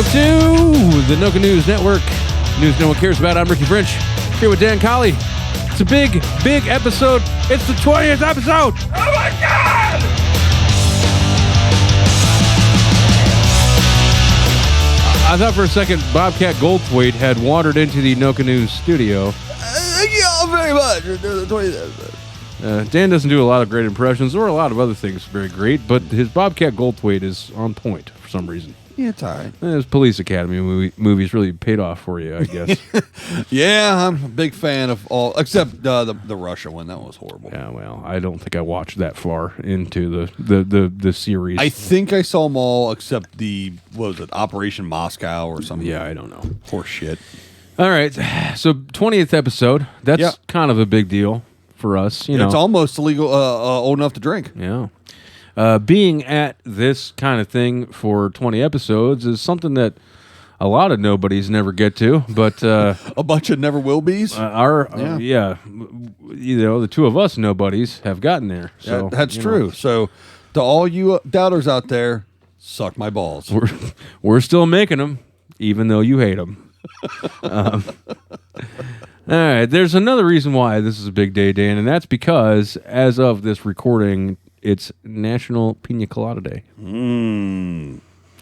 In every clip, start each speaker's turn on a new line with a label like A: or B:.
A: Welcome to the Noca News Network. News no one cares about. I'm Ricky French, here with Dan Colley. It's a big episode. It's the 20th episode. Oh my God! I thought for a second Bobcat Goldthwait had wandered into the Noca News studio.
B: Thank you all very much. The 20th episode.
A: Dan doesn't do a lot of great impressions or a lot of other things very great, but his Bobcat Goldthwait is on point for some reason.
B: Yeah, it's all right.
A: His Police Academy movies really paid off for you, I guess.
B: Yeah, I'm a big fan of all, except the Russia one. That was horrible.
A: Yeah, well, I don't think I watched that far into the series.
B: I think I saw them all except what was it, Operation Moscow or something.
A: Yeah, I don't know.
B: Horse shit.
A: All right, so 20th episode. That's kind of a big deal for us. You know,
B: it's almost illegal, old enough to drink.
A: Yeah. Being at this kind of thing for 20 episodes is something that a lot of nobodies never get to, but
B: a bunch of never will be's.
A: You know, the two of us nobodies have gotten there. So
B: that's true. Know. So to all you doubters out there, suck my balls.
A: We're still making them, even though you hate them. All right, there's another reason why this is a big day, Dan, and that's because as of this recording, it's National Pina Colada Day.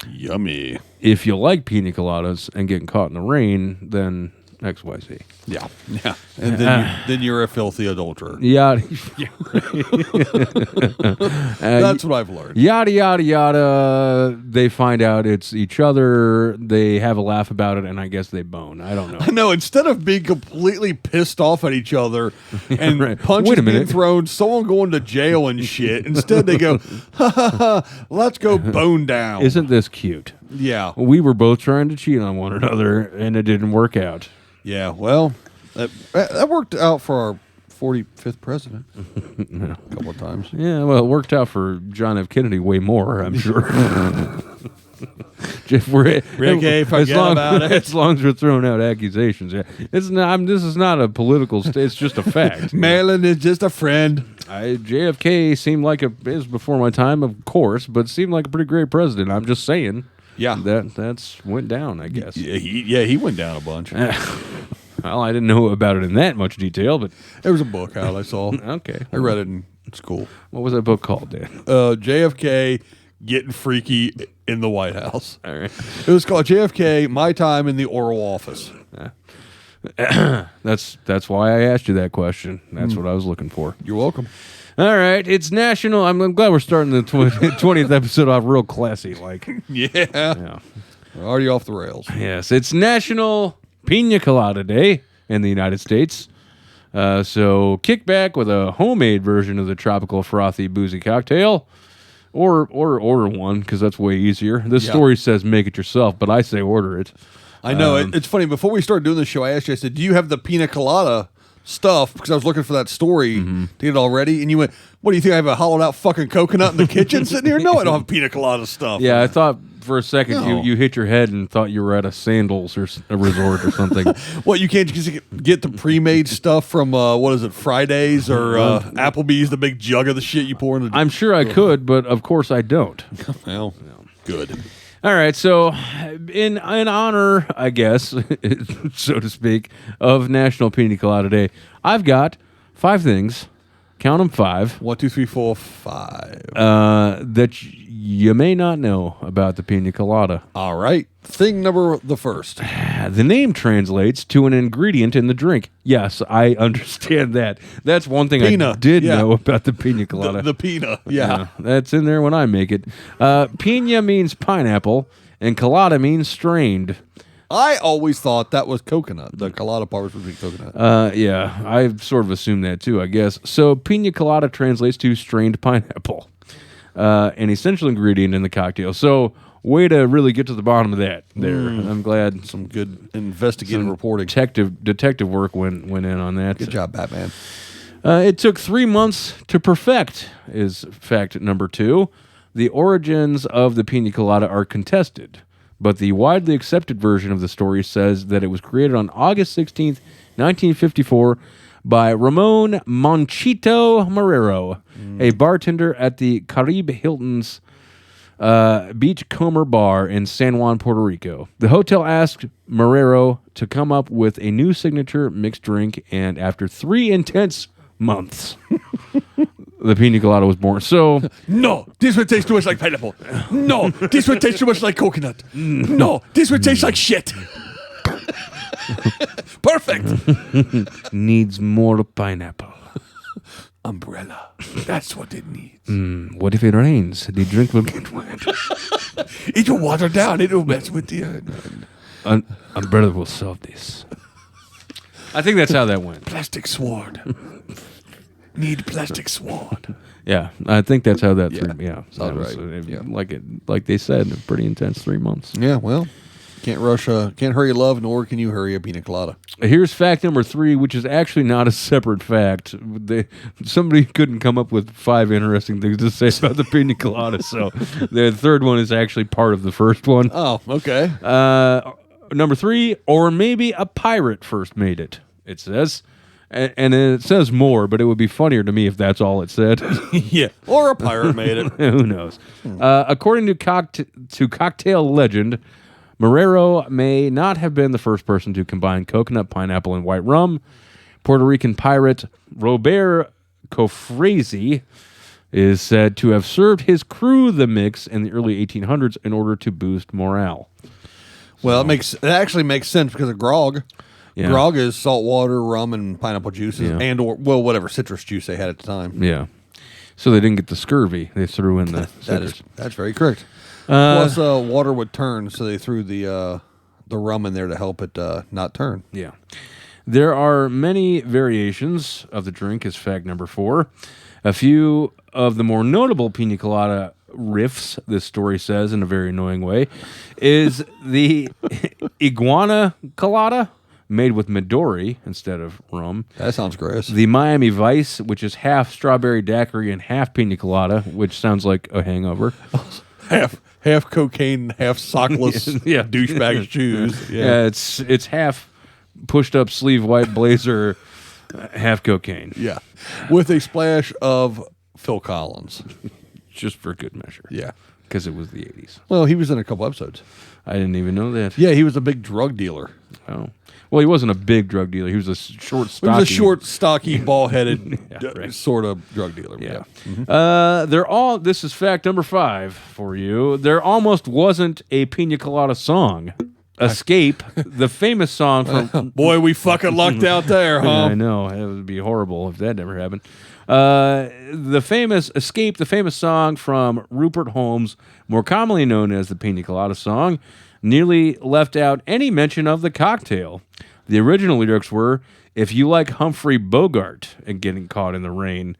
B: Yummy.
A: If you like pina coladas and getting caught in the rain, then XYZ.
B: Yeah. And then you're a filthy adulterer.
A: Yada.
B: That's what I've learned.
A: Yada, yada, yada. They find out it's each other. They have a laugh about it, and I guess they bone. I don't know.
B: No, instead of being completely pissed off at each other and punches being thrown, someone going to jail and shit, instead they go, ha, ha, ha, let's go bone down.
A: Isn't this cute?
B: Yeah.
A: We were both trying to cheat on one another, and it didn't work out.
B: Yeah, well, that worked out for our 45th president a couple of times.
A: Yeah, well, it worked out for John F. Kennedy way more, I'm sure.
B: As long as
A: we're throwing out accusations, yeah. It's not. This is not a political. It's just a fact.
B: Maryland is just a friend.
A: JFK seemed like it was before my time, of course, but seemed like a pretty great president. I'm just saying.
B: Yeah,
A: that's went down, I guess.
B: He went down a bunch.
A: Well, I didn't know about it in that much detail, but
B: there was a book out I saw.
A: Okay,
B: I read it in school.
A: What was that book called, Dan?
B: JFK Getting Freaky in the White House.
A: All right,
B: it was called JFK: My Time in the Oral Office.
A: That's why I asked you that question. That's what I was looking for.
B: You're welcome.
A: All right, it's National. I'm glad we're starting the 20th episode off real classy, like.
B: Yeah. We're already off the rails.
A: Yes, it's National Pina Colada Day in the United States. So kick back with a homemade version of the tropical frothy boozy cocktail, or order one because that's way easier. This story says make it yourself, but I say order it.
B: I know it's funny. Before we started doing the show, I asked you. I said, "Do you have the pina colada stuff?" Because I was looking for that story to get it all ready. And you went, "What do you think? I have a hollowed out fucking coconut in the kitchen sitting here?" No, I don't have pina colada stuff.
A: Yeah, I thought for a second you hit your head and thought you were at a Sandals or a resort or something.
B: What, you can't just get the pre-made stuff from what is it, Fridays or Applebee's? The big jug of the shit you pour in the.
A: I'm sure I could, but of course I don't.
B: Well, good.
A: All right, so in honor, I guess, so to speak, of National Pina Colada Day, I've got 5 things, count them 5.
B: 1, 2, 3, 4, 5.
A: That you may not know about the Pina Colada.
B: All right, thing the first.
A: The name translates to an ingredient in the drink. Yes, I understand that. That's one thing I did know about the Pina Colada.
B: The pina, yeah.
A: That's in there when I make it. Pina means pineapple, and colada means strained.
B: I always thought that was coconut. The colada part was supposed to be coconut.
A: Yeah, I sort of assumed that too, I guess. So Pina Colada translates to strained pineapple, an essential ingredient in the cocktail. So way to really get to the bottom of that there. I'm glad
B: some good investigative reporting.
A: Detective work went in on that.
B: Good job, Batman.
A: It took 3 months to perfect, is fact number 2. The origins of the Pina Colada are contested, but the widely accepted version of the story says that it was created on August 16th, 1954 by Ramon Monchito Marrero, a bartender at the Caribe Hilton's Beachcomber Bar in San Juan, Puerto Rico. The hotel asked Marrero to come up with a new signature mixed drink, and after 3 intense months, the pina colada was born. So,
B: No, this one tastes too much like pineapple. No, this one tastes too much like coconut. No, this one tastes like shit. Perfect.
A: needs more pineapple.
B: Umbrella. That's what it needs.
A: What if it rains? The drink will get wet.
B: It will water down. It will mess with the...
A: Umbrella will solve this. I think that's how that went.
B: plastic sword. Need plastic sword.
A: Yeah, I think that's how that.
B: Sounds
A: that was,
B: right.
A: Like they said, a pretty intense 3 months.
B: Yeah, well, can't hurry love, nor can you hurry a pina colada.
A: Here's fact number 3, which is actually not a separate fact. Somebody couldn't come up with 5 interesting things to say about the pina colada, so the third one is actually part of the first one.
B: Oh, okay.
A: Number 3, or maybe a pirate first made it. It says. And it says more, but it would be funnier to me if that's all it said.
B: Yeah, or a pirate made it.
A: Who knows? According to cocktail legend, Marrero may not have been the first person to combine coconut, pineapple, and white rum. Puerto Rican pirate Robert Cofresi is said to have served his crew the mix in the early 1800s in order to boost morale.
B: Well, it actually makes sense because of grog.
A: Yeah.
B: Grog is salt water, rum, and pineapple juices, and or whatever citrus juice they had at the time.
A: Yeah. So they didn't get the scurvy. They threw in the citrus.
B: That's very correct. Plus, water would turn, so they threw the rum in there to help it not turn.
A: Yeah. There are many variations of the drink, is fact number 4. A few of the more notable pina colada riffs, this story says in a very annoying way, is the iguana colada, made with Midori instead of rum.
B: That sounds gross.
A: The Miami Vice, which is half strawberry daiquiri and half pina colada, which sounds like a hangover.
B: half cocaine, half sockless douchebag shoes.
A: Yeah, it's half pushed up sleeve white blazer, half cocaine.
B: Yeah, with a splash of Phil Collins,
A: just for good measure.
B: Yeah,
A: because it was the 80s.
B: Well, he was in a couple episodes.
A: I didn't even know that.
B: Yeah, he was a big drug dealer.
A: Oh. Well, he wasn't a big drug dealer. He was a short, stocky...
B: He was a short, stocky, ball-headed
A: right.
B: sort of drug dealer. Yeah.
A: Mm-hmm. This is fact number 5 for you. There almost wasn't a pina colada song. Escape, the famous song from...
B: Boy, we fucking lucked out there, huh?
A: Yeah, I know. It would be horrible if that never happened. The famous Escape, the famous song from Rupert Holmes, more commonly known as the Pina Colada song, nearly left out any mention of the cocktail. The original lyrics were, "If you like Humphrey Bogart," and getting caught in the rain.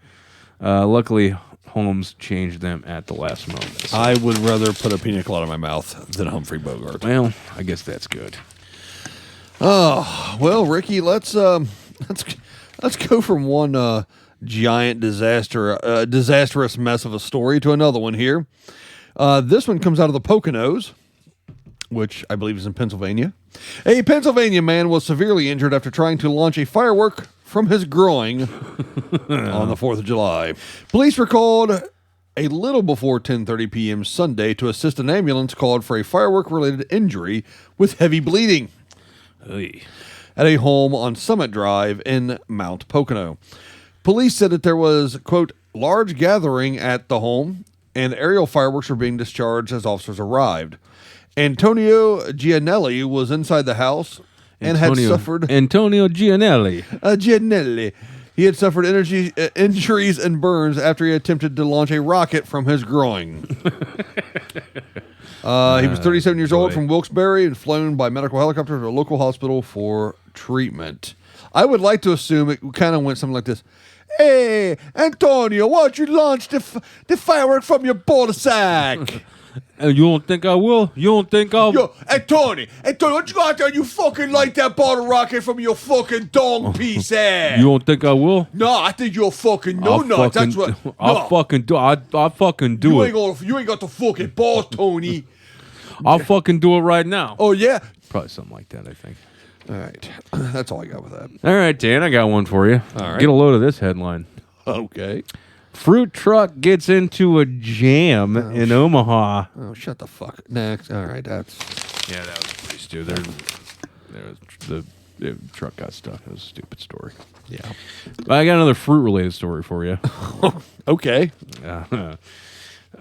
A: Luckily, Holmes changed them at the last moment.
B: I would rather put a pina colada in my mouth than Humphrey Bogart.
A: Well, I guess that's good.
B: Oh, well, Ricky, let's go from one giant disastrous mess of a story to another one here. This one comes out of the Poconos, which I believe is in Pennsylvania. A Pennsylvania man was severely injured after trying to launch a firework from his groin on the 4th of July. Police were called a little before 10:30 p.m. Sunday to assist an ambulance called for a firework-related injury with heavy bleeding at a home on Summit Drive in Mount Pocono. Police said that there was, quote, large gathering at the home and aerial fireworks were being discharged as officers arrived. Antonio Gianelli was inside the house and had suffered...
A: Antonio Gianelli.
B: Gianelli. He had suffered injuries and burns after he attempted to launch a rocket from his groin. He was 37 years old from Wilkes-Barre and flown by medical helicopter to a local hospital for treatment. I would like to assume it kind of went something like this. Hey, Antonio, why don't you launch the firework from your ball sack?
A: You don't think I will? You don't think I'll...
B: Yo, Antonio, why don't you go out there and you fucking light that bottle rocket from your fucking dong piece ass?
A: You don't think I will?
B: No, I think you're fucking no-nuts. That's what...
A: I'll fucking do it.
B: You ain't got the fucking ball, Tony.
A: I'll fucking do it right now.
B: Oh, yeah?
A: Probably something like that, I think.
B: All right. That's all I got with that.
A: All right, Dan, I got one for you.
B: All right.
A: Get a load of this headline.
B: Okay.
A: Fruit truck gets into a jam in Omaha.
B: Oh, shut the fuck. Next. All right, that's...
A: Yeah, that was pretty stupid. The truck got stuck. It was a stupid story.
B: Yeah.
A: I got another fruit-related story for you.
B: Okay.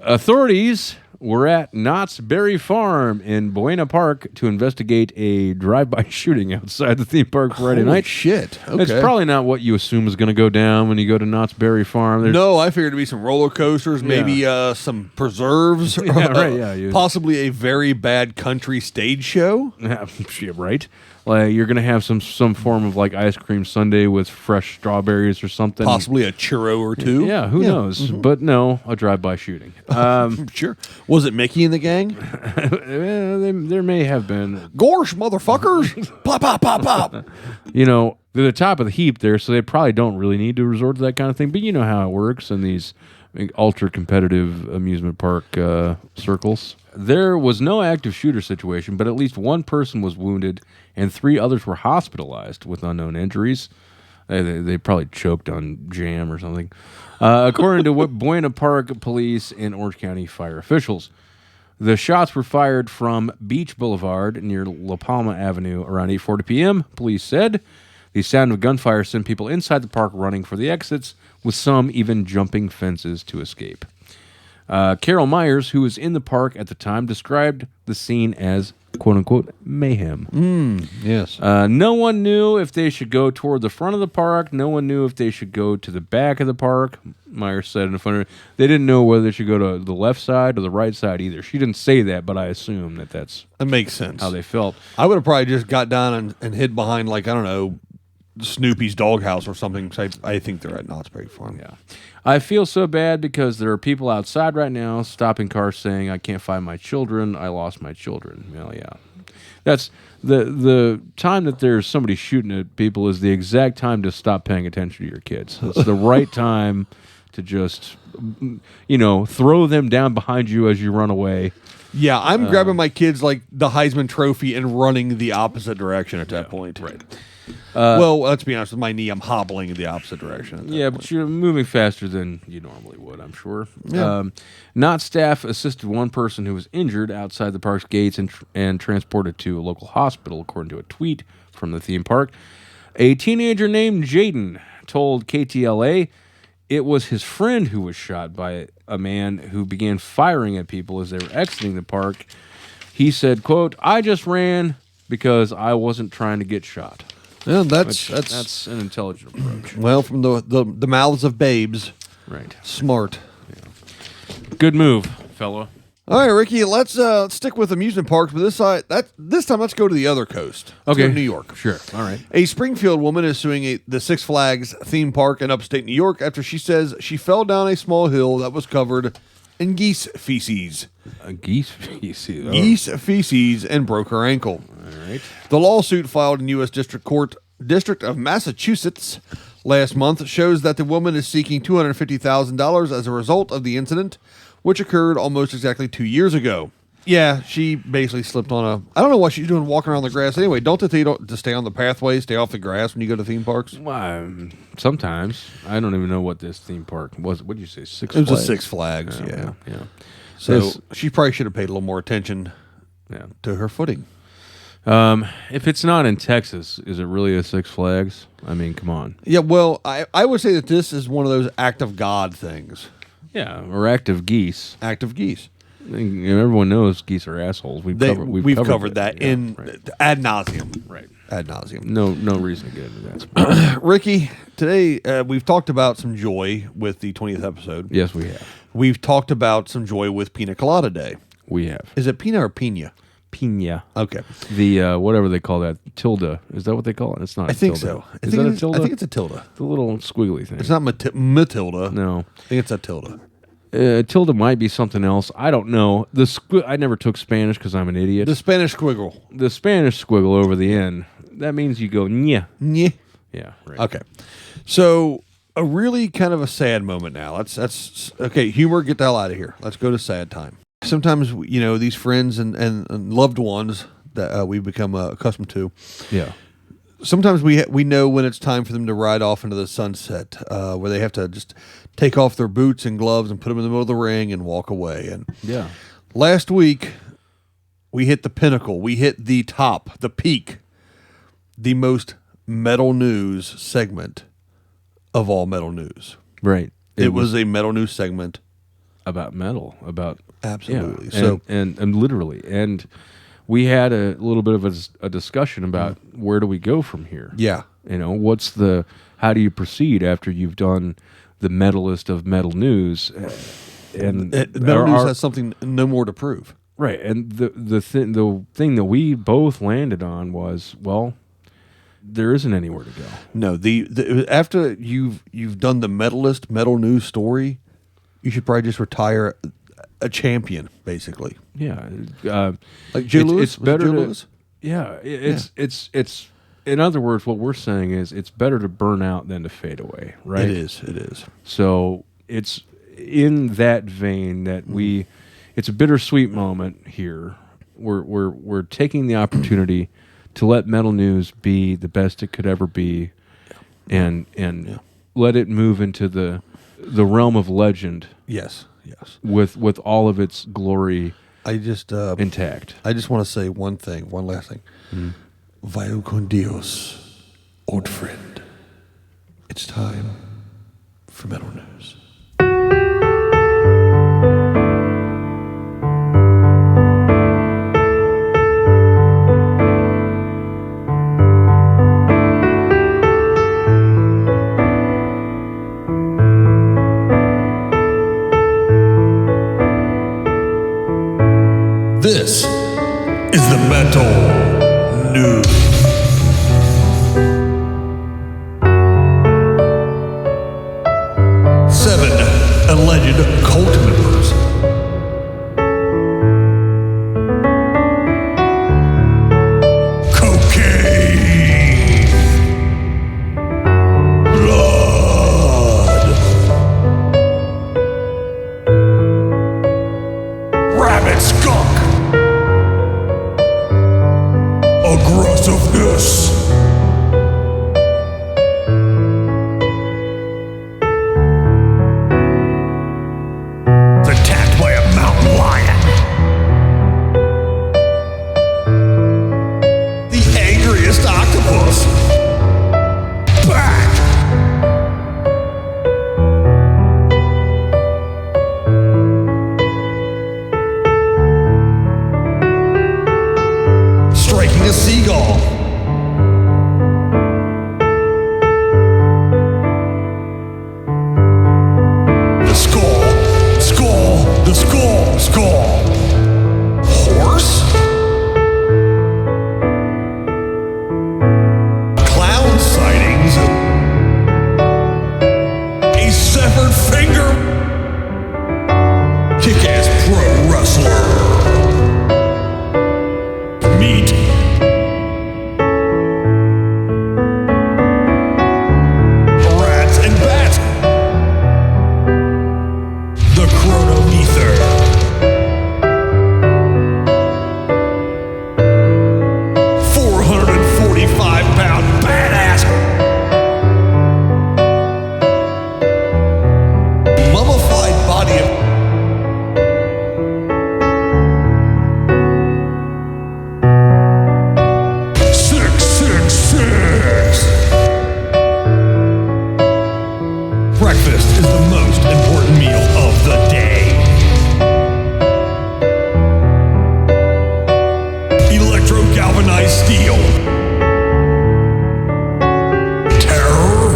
A: Authorities were at Knott's Berry Farm in Buena Park to investigate a drive-by shooting outside the theme park Friday
B: Holy
A: night.
B: shit. Okay.
A: It's probably not what you assume is going to go down when you go to Knott's Berry Farm.
B: No, I figured it'd be some roller coasters, maybe some preserves,
A: Yeah.
B: possibly a very bad country stage show.
A: Yeah, right. Like you're gonna have some form of like ice cream sundae with fresh strawberries or something.
B: Possibly a churro or two.
A: Yeah, who knows? Mm-hmm. But no, a drive-by shooting.
B: Sure. Was it Mickey and the gang?
A: There may have been.
B: Gorsh, motherfuckers! Pop, pop, pop, pop.
A: You know, they're the top of the heap there, so they probably don't really need to resort to that kind of thing. But you know how it works in these ultra-competitive amusement park circles. There was no active shooter situation, but at least one person was wounded and 3 others were hospitalized with unknown injuries. They probably choked on jam or something. According to Buena Park police and Orange County fire officials. The shots were fired from Beach Boulevard near La Palma Avenue around 8:40 p.m., police said. The sound of gunfire sent people inside the park running for the exits, with some even jumping fences to escape. Carol Myers, who was in the park at the time, described the scene as, quote-unquote, mayhem.
B: Yes.
A: No one knew if they should go toward the front of the park. No one knew if they should go to the back of the park. Myers said in front of her. They didn't know whether they should go to the left side or the right side either. She didn't say that, but I assume that's
B: That makes sense.
A: how they felt.
B: I would have probably just got down and hid behind, like, I don't know, Snoopy's doghouse or something. 'Cause I think they're at Knott's Berry Farm.
A: Yeah. I feel so bad because there are people outside right now stopping cars saying, I can't find my children. I lost my children. Well, yeah. That's the time that there's somebody shooting at people is the exact time to stop paying attention to your kids. It's the right time to just, throw them down behind you as you run away.
B: Yeah, I'm grabbing my kids like the Heisman Trophy and running the opposite direction at that point.
A: Right.
B: Well, let's be honest. With my knee, I'm hobbling in the opposite direction.
A: Yeah, but you're moving faster than you normally would, I'm sure.
B: Yeah.
A: Knott staff assisted one person who was injured outside the park's gates and transported to a local hospital, according to a tweet from the theme park. A teenager named Jaden told KTLA it was his friend who was shot by a man who began firing at people as they were exiting the park. He said, quote, I just ran because I wasn't trying to get shot.
B: Yeah, that's
A: an intelligent approach.
B: Well, from the mouths of babes.
A: Right.
B: Smart.
A: Good move, fella.
B: All right, Ricky, let's stick with amusement parks, but this time let's go to the other coast. Let's go to New York.
A: Sure. All right.
B: A Springfield woman is suing the Six Flags theme park in upstate New York after she says she fell down a small hill that was covered in geese feces.
A: Geese feces. Oh.
B: Geese feces and broke her ankle.
A: All right.
B: The lawsuit filed in U.S. District of Massachusetts last month shows that the woman is seeking $250,000 as a result of the incident, which occurred almost exactly 2 years ago. Yeah, she basically slipped on I don't know what she's doing walking around the grass anyway. Don't they tell you to stay on the pathway, stay off the grass when you go to theme parks?
A: Well, sometimes. I don't even know what this theme park was. What did you say, Six
B: It
A: Flags?
B: was a Six Flags, yeah. So she probably should have paid a little more attention to her footing.
A: If it's not in Texas, is it really a Six Flags? I mean, come on.
B: Yeah, well, I would say that this is one of those act of God things.
A: Yeah, or active geese.
B: Act of geese.
A: Everyone knows geese are assholes. We've covered that
B: ad nauseum.
A: Right.
B: Ad nauseum.
A: No reason to get into that.
B: Ricky, today we've talked about some joy with the 20th episode.
A: Yes, we have.
B: We've talked about some joy with Pina Colada Day.
A: We have.
B: Is it Pina or Pina?
A: Pina.
B: Okay.
A: The whatever they call that, tilde. Is that what they call it? It's not.
B: I think so.
A: Is that a tilde?
B: I think it's a tilde.
A: The little squiggly thing.
B: It's not Matilda.
A: No.
B: I think it's a tilde.
A: Tilde might be something else. I don't know. I never took Spanish because I'm an idiot.
B: The Spanish squiggle.
A: The Spanish squiggle over the end. That means you go nya.
B: Nya.
A: Yeah. Right.
B: Okay. So a really kind of a sad moment now. That's okay. Humor, get the hell out of here. Let's go to sad time. Sometimes these friends and loved ones that we've become accustomed to.
A: Yeah.
B: sometimes we know when it's time for them to ride off into the sunset, where they have to just take off their boots and gloves and put them in the middle of the ring and walk away. And
A: Yeah.
B: last week, we hit the pinnacle. We hit the top, the peak, the most metal news segment of all metal news.
A: Right.
B: It was a metal news segment
A: about metal, about
B: absolutely.
A: Yeah,
B: So
A: and literally, and we had a little bit of a discussion about where do we go from here.
B: yeah,
A: How do you proceed after you've done the metalist of metal news? And
B: metal news has something no more to prove.
A: Right, and the thing that we both landed on was, well, there isn't anywhere to go.
B: No, the after you've done the metalist metal news story, you should probably just retire a champion, basically.
A: Yeah,
B: like Joe Louis.
A: It's better
B: Joe
A: to.
B: Louis?
A: Yeah, it's. In other words, what we're saying is it's better to burn out than to fade away. Right?
B: It is.
A: So it's in that vein that it's a bittersweet moment here. We're taking the opportunity to let metal news be the best it could ever be, and let it move into the realm of legend.
B: Yes.
A: With all of its glory,
B: intact. I just want to say one last thing. Vaya con Dios, old friend. It's time for metal news. This is the Metal News. Seven alleged cult members. Cocaine. Blood. Rabbit skunk. Aggressiveness. Attacked by a mountain lion. The angriest octopus. Back. Striking a seagull. The skull. Horse? Clown sightings. A severed finger. Kick-ass pro wrestler. Meat. Rats and bats. The chronometer. 445-pound badass. Mummified body of 666. Breakfast is the most important meal of the day. Electro-galvanized steel. Terror.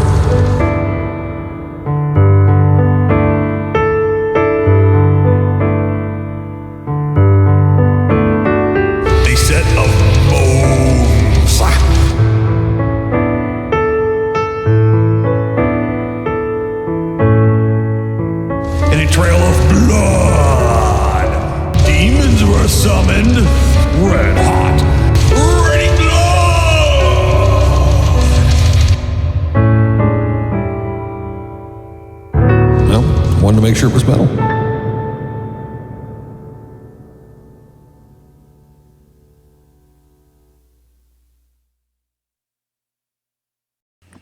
B: A set of bones. And a trail of blood. Demons were summoned. Red hot. Ready blood. Well, wanted to make sure it was metal.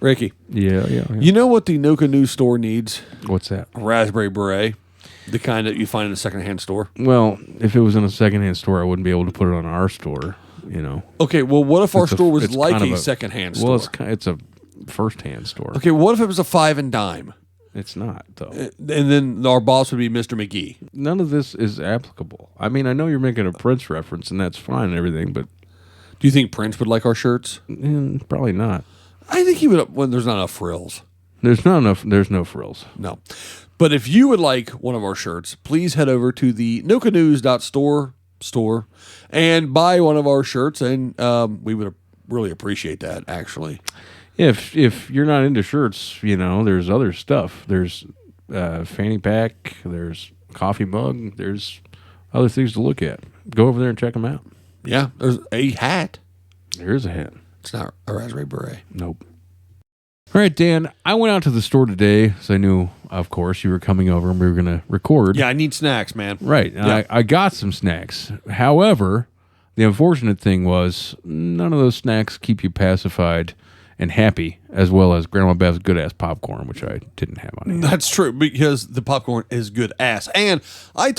B: Ricky.
A: Yeah.
B: You know what the Noca news store needs?
A: What's that?
B: A raspberry beret. The kind that you find in a secondhand store.
A: Well, if it was in a secondhand store, I wouldn't be able to put it on our store, you know.
B: Okay, well, what if our store was like
A: kind of
B: a secondhand store?
A: Well, it's a first-hand store.
B: Okay, what if it was a 5 and dime?
A: It's not, though.
B: And then our boss would be Mr. McGee.
A: None of this is applicable. I mean, I know you're making a Prince reference, and that's fine and everything, but...
B: Do you think Prince would like our shirts?
A: Probably not.
B: I think he would when there's not enough frills.
A: There's no frills.
B: No. But if you would like one of our shirts, please head over to the nocanews.store and buy one of our shirts, and we would really appreciate that, actually.
A: If you're not into shirts, you know, there's other stuff. There's fanny pack, there's coffee mug, there's other things to look at. Go over there and check them out.
B: Yeah, there's a hat.
A: There is a hat.
B: It's not a raspberry beret.
A: Nope. All right, Dan, I went out to the store today because I knew, of course, you were coming over and we were going to record.
B: Yeah, I need snacks, man.
A: Right.
B: Yeah.
A: I got some snacks. However, the unfortunate thing was none of those snacks keep you pacified and happy, as well as Grandma Bev's good-ass popcorn, which I didn't have on hand.
B: That's true, because the popcorn is good ass. And I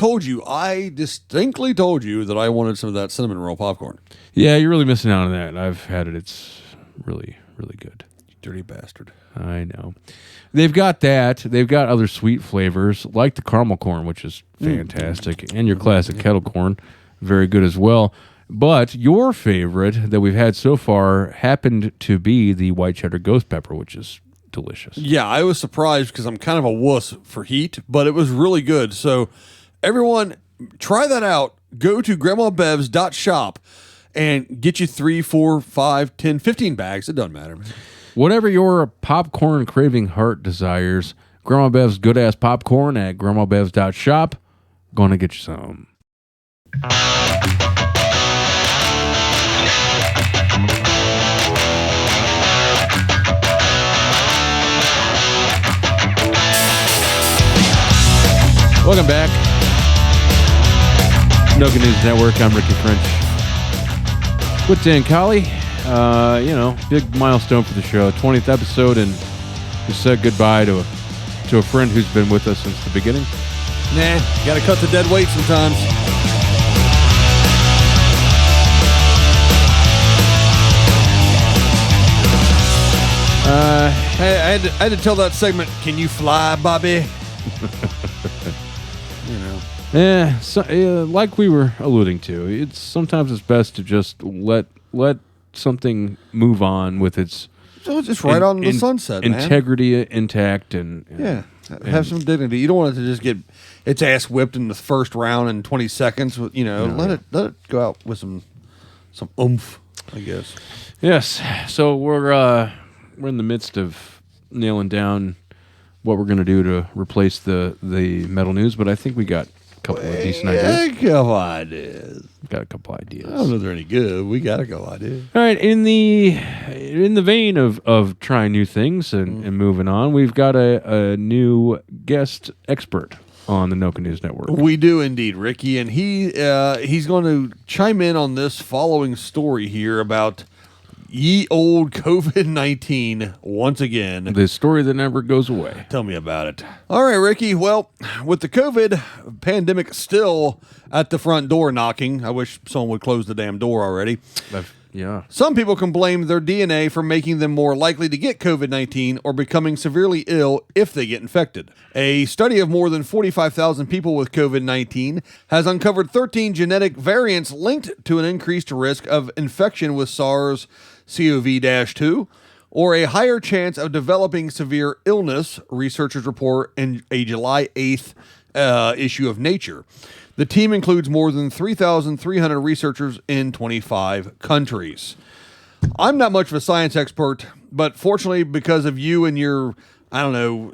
B: distinctly told you that I wanted some of that cinnamon roll popcorn.
A: Yeah, you're really missing out on that. I've had it. It's really, really good.
B: Dirty bastard.
A: I know. They've got that. They've got other sweet flavors, like the caramel corn, which is fantastic, and your classic kettle corn, very good as well. But your favorite that we've had so far happened to be the white cheddar ghost pepper, which is delicious.
B: Yeah, I was surprised because I'm kind of a wuss for heat, but it was really good. So everyone, try that out. Go to grandmabevs.shop and get you 3, 4, 5, 10, 15 bags. It doesn't matter, man.
A: Whatever your popcorn craving heart desires, Grandma Bev's good-ass popcorn at grandmabevs.shop. Gonna get you some. Welcome back. Noca News Network. I'm Ricky French. With Dan Colley. Big milestone for the show. 20th episode, and we said goodbye to a friend who's been with us since the beginning.
B: Nah, got to cut the dead weight sometimes. I had to tell that segment, can you fly, Bobby?
A: Like we were alluding to, sometimes it's best to just let something move on with its
B: just right on the sunset,
A: integrity intact, and
B: have some dignity. You don't want it to just get its ass whipped in the first round in 20 seconds. Let it go out with some oomph, I guess.
A: Yes. So we're in the midst of nailing down what we're going to do to replace the metal news, but I think we got a couple of decent ideas. Got a couple ideas.
B: I don't know if they're any good. We got a couple ideas.
A: All right, in the vein of trying new things and moving on, we've got a new guest expert on the Noca News Network.
B: We do indeed, Ricky, and he's going to chime in on this following story here about ye old COVID-19 once again.
A: The story that never goes away.
B: Tell me about it. All right, Ricky. Well, with the COVID pandemic still at the front door knocking, I wish someone would close the damn door already.
A: Yeah.
B: Some people can blame their DNA for making them more likely to get COVID-19 or becoming severely ill if they get infected. A study of more than 45,000 people with COVID-19 has uncovered 13 genetic variants linked to an increased risk of infection with SARS-CoV-2 or a higher chance of developing severe illness, researchers report in a July 8th issue of Nature. The team includes more than 3,300 researchers in 25 countries. I'm not much of a science expert, but fortunately, because of you and your, I don't know,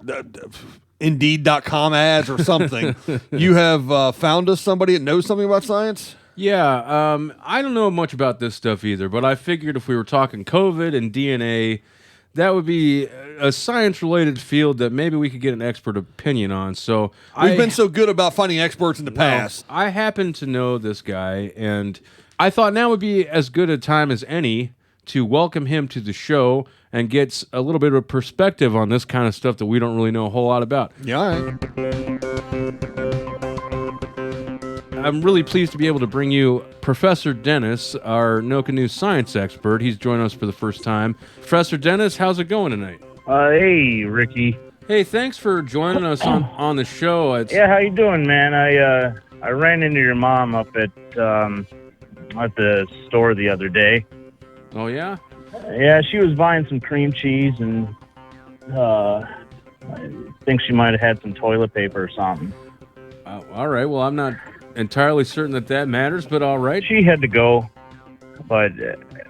B: Indeed.com ads or something, you have found us somebody that knows something about science?
A: Yeah, I don't know much about this stuff either, but I figured if we were talking COVID and DNA, that would be a science-related field that maybe we could get an expert opinion on. So
B: we've been so good about finding experts in the past.
A: I happen to know this guy, and I thought now would be as good a time as any to welcome him to the show and get a little bit of perspective on this kind of stuff that we don't really know a whole lot about.
B: Yeah, all right.
A: I'm really pleased to be able to bring you Professor Dennis, our Noca News science expert. He's joining us for the first time. Professor Dennis, how's it going tonight?
C: Hey, Ricky.
A: Hey, thanks for joining us on the show.
C: Yeah, how you doing, man? I ran into your mom up at the store the other day.
A: Oh, yeah?
C: Yeah, she was buying some cream cheese, and I think she might have had some toilet paper or something.
A: All right. Well, I'm not entirely certain that matters, but all right.
C: She had to go, but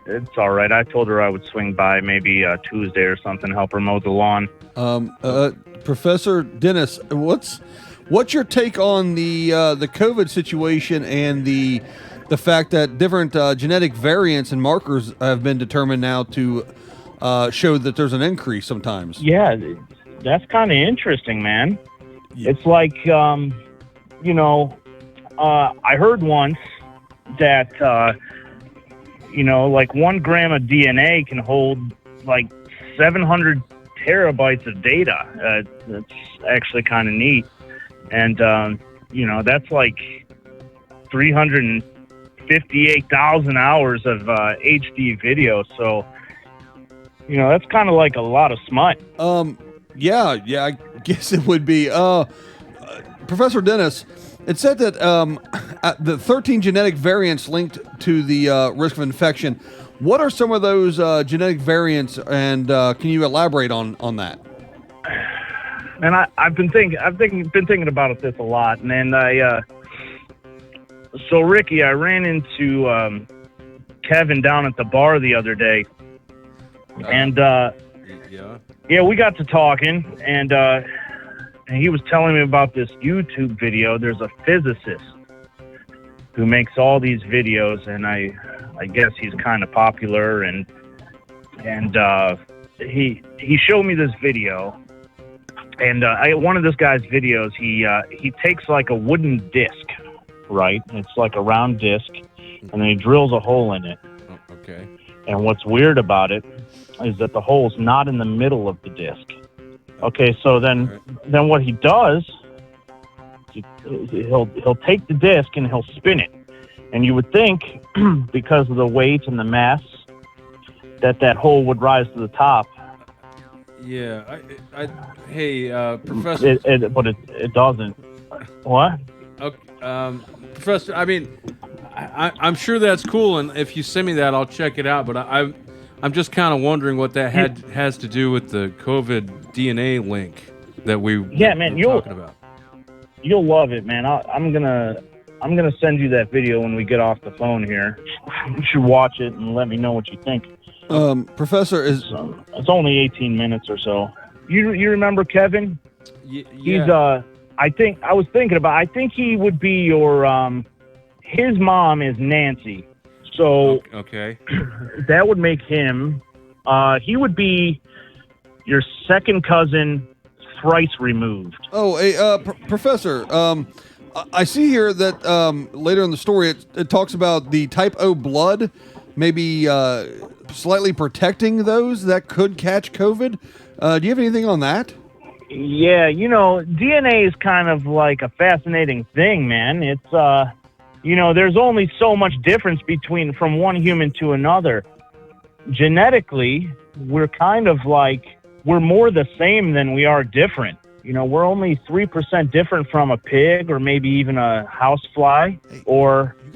C: it's all right. I told her I would swing by maybe Tuesday or something, help her mow the lawn.
B: Professor Dennis, what's your take on the COVID situation and the fact that different genetic variants and markers have been determined now to show that there's an increase sometimes?
C: Yeah, that's kind of interesting, man. Yeah. It's like, I heard once that, like 1 gram of DNA can hold like 700 terabytes of data. That's actually kind of neat. And, that's like 358,000 hours of HD video. So, that's kind of like a lot of smut.
B: Yeah, I guess it would be. Professor Dennis, it said that the 13 genetic variants linked to the risk of infection. What are some of those genetic variants, and can you elaborate on that?
C: And I've been thinking about this a lot, and then so Ricky, I ran into Kevin down at the bar the other day, and yeah, we got to talking, and he was telling me about this YouTube video. There's a physicist who makes all these videos, and I guess he's kind of popular, and he showed me this video, and one of this guy's videos, he takes like a wooden disc, right? It's like a round disc, and then he drills a hole in it.
A: Oh, okay. And
C: what's weird about it is that the hole's not in the middle of the disc. Okay, so then what he does, he'll take the disc and he'll spin it, and you would think because of the weight and the mass that hole would rise to the top.
A: Yeah, hey, Professor.
C: But it doesn't. What?
A: Okay, Professor. I mean, I'm sure that's cool, and if you send me that, I'll check it out. But I'm just kind of wondering what that has to do with the COVID DNA link that we were talking about.
C: You'll love it, man. I'm gonna send you that video when we get off the phone here. You should watch it and let me know what you think.
B: Professor,
C: it's only 18 minutes or so. You remember Kevin?
A: Yeah.
C: He's I think he would be your his mom is Nancy. So
A: okay.
C: That would make him he would be your second cousin thrice removed.
B: Oh, hey, Professor, I see here that later in the story it talks about the type O blood maybe slightly protecting those that could catch COVID. Do you have anything on that?
C: Yeah, DNA is kind of like a fascinating thing, man. It's there's only so much difference from one human to another. Genetically, we're kind of like, we're more the same than we are different. We're only 3% different from a pig or maybe even a housefly,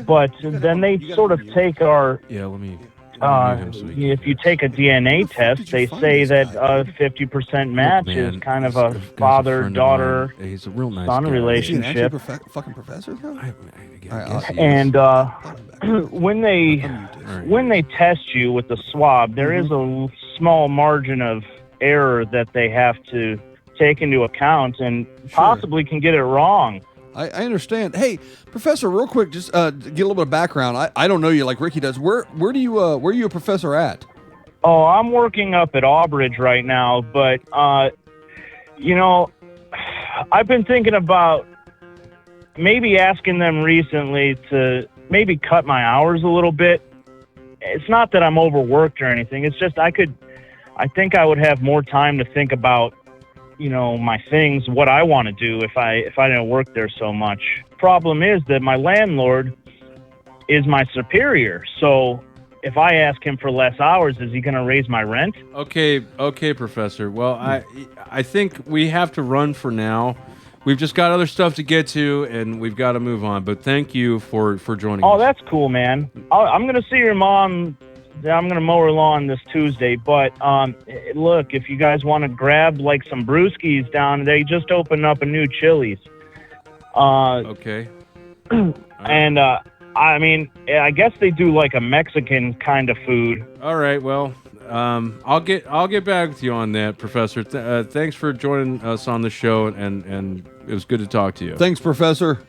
C: but then they sort of take our...
A: Yeah, let me...
C: if you take a DNA test, they say that a 50% match is kind of a father-daughter son relationship.
B: Is he an actual fucking professor, though?
C: And when they test you with the swab, there is a small margin of error that they have to take into account, and possibly can get it wrong.
B: I understand. Hey, Professor, real quick, just to get a little bit of background. I don't know you like Ricky does. Where are you a professor at?
C: Oh, I'm working up at Auburn right now, but I've been thinking about maybe asking them recently to maybe cut my hours a little bit. it's not that I'm overworked or anything. It's just I think I would have more time to think about, my things, what I want to do if I didn't work there so much. Problem is that my landlord is my superior. So if I ask him for less hours, is he going to raise my rent?
A: Okay, Professor. Well, I think we have to run for now. We've just got other stuff to get to, and we've got to move on. But thank you for joining us.
C: Oh, that's cool, man. I'm going to see your mom. I'm going to mow her lawn this Tuesday. But look, if you guys want to grab like some brewskis down, they just opened up a new Chili's.
A: Okay.
C: And I mean, I guess they do like a Mexican kind of food.
A: All right. Well, I'll get back with you on that, Professor. Thanks for joining us on the show, and it was good to talk to you.
B: Thanks, Professor.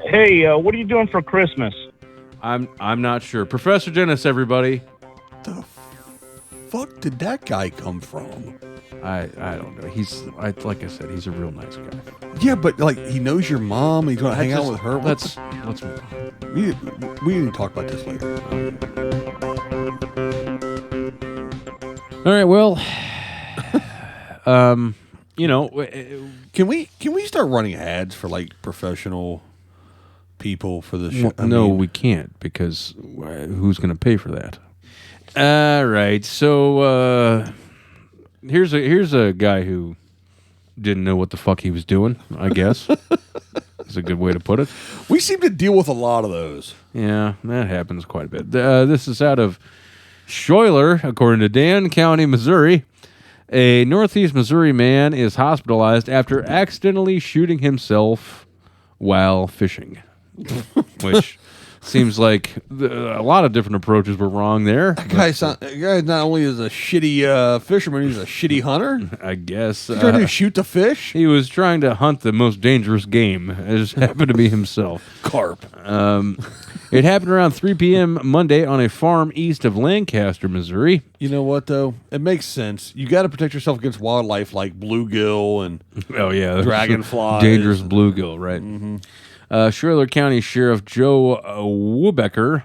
C: Hey, what are you doing for Christmas?
A: I'm not sure. Professor Dennis, everybody.
B: The fuck did that guy come from?
A: I don't know. Like I said, he's a real nice guy.
B: Yeah, but like he knows your mom. And he's gonna hang out with her.
A: Let's move on.
B: We need to talk about this later.
A: All right. Well,
B: can we start running ads for like professional people for the show?
A: No, we can't, because who's going to pay for that? All right. So here's a guy who didn't know what the fuck he was doing, I guess. Is a good way to put it.
B: We seem to deal with a lot of those.
A: Yeah, that happens quite a bit. This is out of Schuyler, according to Dan County, Missouri. A Northeast Missouri man is hospitalized after accidentally shooting himself while fishing, which seems like a lot of different approaches were wrong there.
B: That guy not only is a shitty fisherman, he's a shitty hunter.
A: I guess.
B: He's trying to shoot the fish?
A: He was trying to hunt the most dangerous game. It just happened to be himself.
B: Carp.
A: It happened around 3 p.m. Monday on a farm east of Lancaster, Missouri.
B: You know what, though? It makes sense. You got to protect yourself against wildlife like bluegill and
A: dragonflies. Dangerous bluegill, right?
B: Mm-hmm.
A: Schuyler County Sheriff Joe Wubecker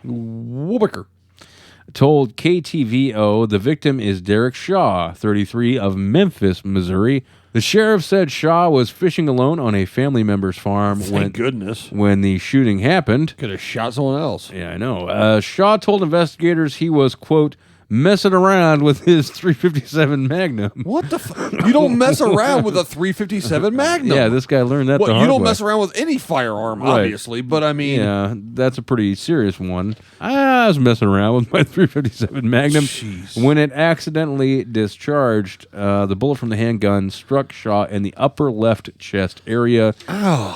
A: told KTVO the victim is Derek Shaw, 33, of Memphis, Missouri. The sheriff said Shaw was fishing alone on a family member's farm when the shooting happened.
B: Could have shot someone else.
A: Yeah, I know. Shaw told investigators he was, quote, messing around with his 357 Magnum.
B: What the fuck? You don't mess around with a 357 Magnum.
A: Yeah, this guy learned that the hard
B: You don't
A: way.
B: mess around with any firearm, obviously, but I mean...
A: Yeah, that's a pretty serious one. I was messing around with my 357 Magnum.
B: Jeez.
A: When it accidentally discharged, the bullet from the handgun struck Shaw in the upper left chest area,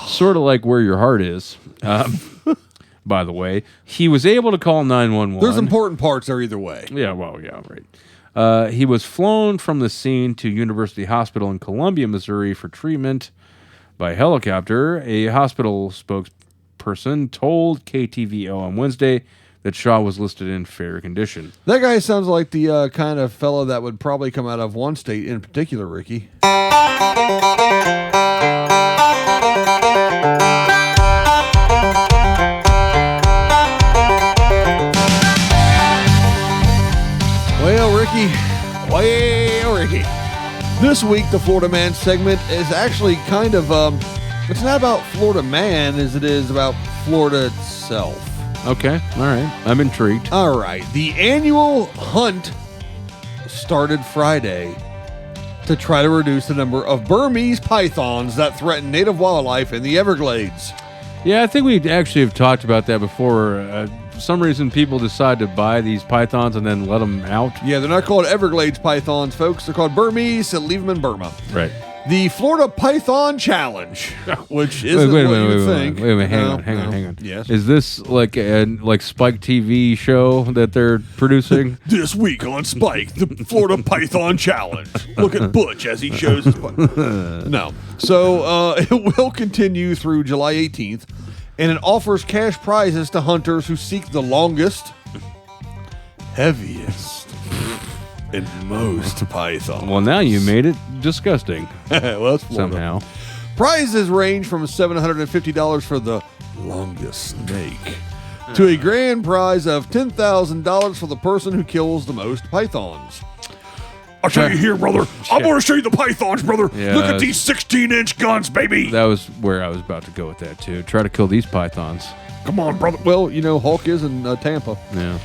A: sort of like where your heart is. By the way, he was able to call 911.
B: There's important parts there either way.
A: Yeah, well, yeah, right. He was flown from the scene to University Hospital in Columbia, Missouri for treatment by helicopter. A hospital spokesperson told KTVO on Wednesday that Shaw was listed in fair condition.
B: That guy sounds like the kind of fellow that would probably come out of one state in particular, Ricky. Ricky. This week, the Florida Man segment is actually kind of, it's not about Florida Man as it is about Florida itself.
A: Okay, all right. I'm intrigued.
B: All right. The annual hunt started Friday to try to reduce the number of Burmese pythons that threaten native wildlife in the Everglades.
A: Yeah, I think we actually have talked about that before. For some reason, people decide to buy these pythons and then let them out.
B: Yeah, they're not called Everglades pythons, folks. They're called Burmese, and leave them in Burma.
A: Right.
B: The Florida Python Challenge, which isn't what you think.
A: Wait a minute, hang on.
B: Yes.
A: Is this like a Spike TV show that they're producing?
B: This week on Spike, the Florida Python Challenge. Look at Butch as he shows his No. So it will continue through July 18th, and it offers cash prizes to hunters who seek the longest, heaviest, and most python.
A: Well, now you made it disgusting.
B: Well, that's Florida.
A: Somehow.
B: Prizes range from $750 for the longest snake to a grand prize of $10,000 for the person who kills the most pythons. I'll show you here, brother. I'm going to show you the pythons, brother.
A: Yeah,
B: Look at these 16-inch guns, baby.
A: That was where I was about to go with that, too. Try to kill these pythons.
B: Come on, brother. Well, Hulk is in Tampa.
A: Yeah.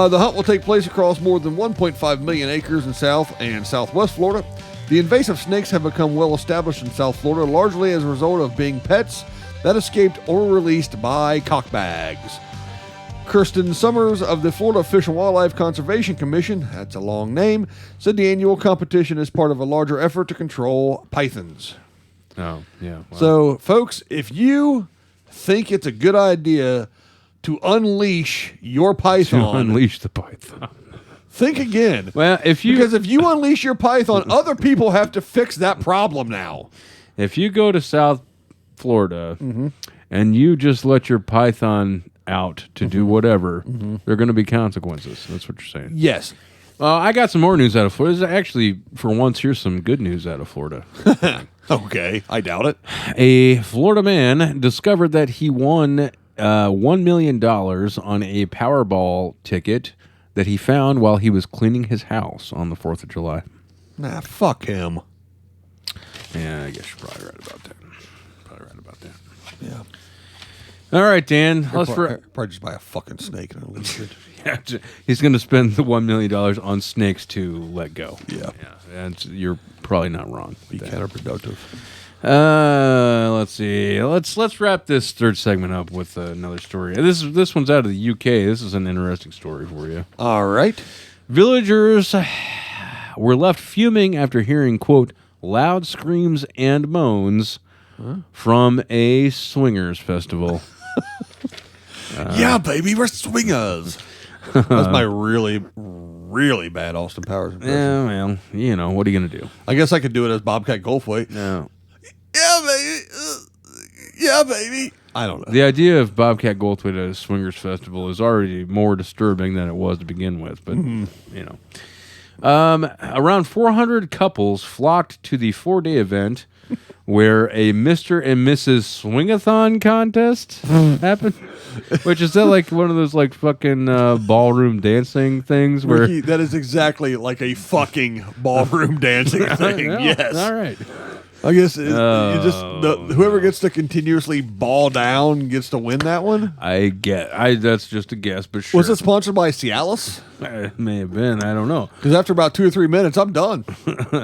B: The hunt will take place across more than 1.5 million acres in South and Southwest Florida. The invasive snakes have become well established in South Florida, largely as a result of being pets that escaped or were released by cockbags. Kirsten Summers of the Florida Fish and Wildlife Conservation Commission, that's a long name, said the annual competition is part of a larger effort to control pythons.
A: Oh, yeah. Wow.
B: So, folks, if you think it's a good idea to unleash your python,
A: unleash the python.
B: think again.
A: Well, because
B: if you unleash your python, other people have to fix that problem now.
A: If you go to South Florida and you just let your python out to do whatever, there are going to be consequences. That's what you're saying.
B: Yes.
A: I got some more news out of Florida. Actually, for once, here's some good news out of Florida.
B: Okay, I doubt it.
A: A Florida man discovered that he won $1 million on a Powerball ticket that he found while he was cleaning his house on the 4th of July.
B: Nah, fuck him.
A: Yeah, I guess you're probably right about that.
B: Yeah.
A: All right, Dan.
B: Probably just buy a fucking snake and unleash it.
A: Yeah, he's going to spend the $1 million on snakes to let go.
B: Yeah.
A: And you're probably not wrong.
B: Be counterproductive.
A: Let's see. Let's wrap this third segment up with another story. This one's out of the UK. This is an interesting story for you.
B: All right.
A: Villagers were left fuming after hearing, quote, loud screams and moans from a swingers festival.
B: Yeah, baby, we're swingers. That's my really, really bad Austin Powers impression.
A: Yeah, well, what are you going to do?
B: I guess I could do it as Bobcat Goldthwait.
A: No.
B: Yeah, baby. Yeah, baby. I don't know.
A: The idea of Bobcat Goldthwait at a swingers festival is already more disturbing than it was to begin with, but, around 400 couples flocked to the 4-day event where a Mr. and Mrs. Swingathon contest happened. Which is that like one of those like fucking ballroom dancing things where
B: Ricky, that is exactly like a fucking ballroom dancing thing.
A: Yeah,
B: yes.
A: All right.
B: I guess whoever gets to continuously ball down gets to win that one.
A: That's just a guess, but sure.
B: Was it sponsored by Cialis?
A: It may have been. I don't know.
B: Because after about 2 or 3 minutes, I'm done.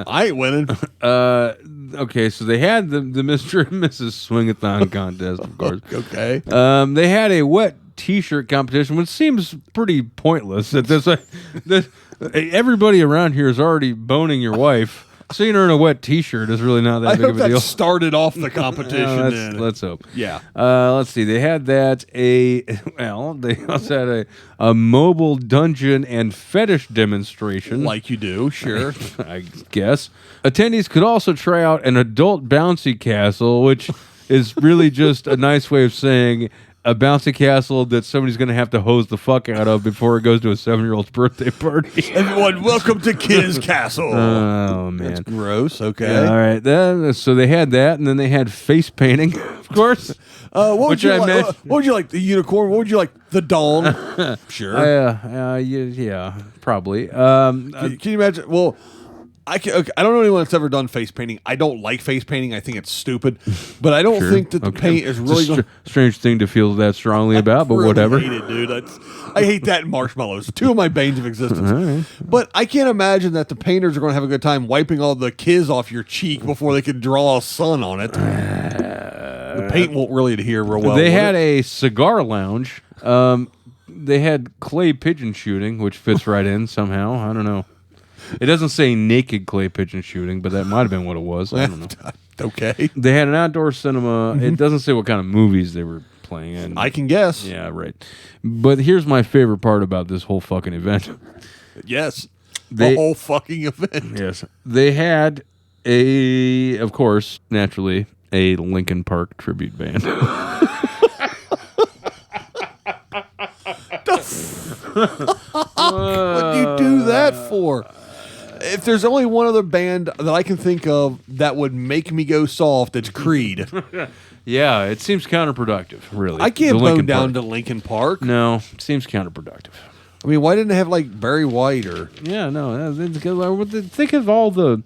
B: I ain't winning.
A: Okay, so they had the Mr. and Mrs. Swingathon contest, of course.
B: Okay.
A: They had a wet T-shirt competition, which seems pretty pointless. At this, everybody around here is already boning your wife. Seeing her in a wet T-shirt is really not that big
B: hope
A: of a deal.
B: that started off the competition.
A: Let's hope.
B: Yeah.
A: Let's see. They had that. They also had a mobile dungeon and fetish demonstration.
B: Like you do, sure.
A: I guess. Attendees could also try out an adult bouncy castle, which is really just a nice way of saying a bouncy castle that somebody's going to have to hose the fuck out of before it goes to a 7-year-old's birthday party.
B: Everyone, welcome to Kids Castle.
A: Oh, man.
B: That's gross. Okay.
A: Yeah, all right. So they had that, and then they had face painting, of course.
B: What would you like? The unicorn? What would you like? The dong? Sure.
A: Yeah, probably.
B: Can you imagine? Well, I don't know anyone that's ever done face painting. I don't like face painting. I think it's stupid. But I don't think that the paint is really
A: it's a strange thing to feel that strongly about, but
B: really
A: whatever.
B: Hate it, dude. I hate that and marshmallows. 2 of my banes of existence.
A: Right.
B: But I can't imagine that the painters are going to have a good time wiping all the kiz off your cheek before they can draw a sun on it. The paint won't really adhere real well.
A: They had a cigar lounge. They had clay pigeon shooting, which fits right in somehow. I don't know. It doesn't say naked clay pigeon shooting, but that might have been what it was. I don't know.
B: Okay.
A: They had an outdoor cinema. It doesn't say what kind of movies they were playing in.
B: I can guess.
A: Yeah, right. But here's my favorite part about this whole fucking event.
B: Yes. The whole fucking event.
A: Yes. They had of course, naturally, a Linkin Park tribute band.
B: What do you do that for? If there's only one other band that I can think of that would make me go soft, it's Creed.
A: Yeah, it seems counterproductive, really.
B: I can't
A: The
B: bone
A: Linkin
B: down
A: Park.
B: to Linkin Park.
A: No, it seems counterproductive.
B: I mean, why didn't they have like Barry White or?
A: Yeah, no. Think of all the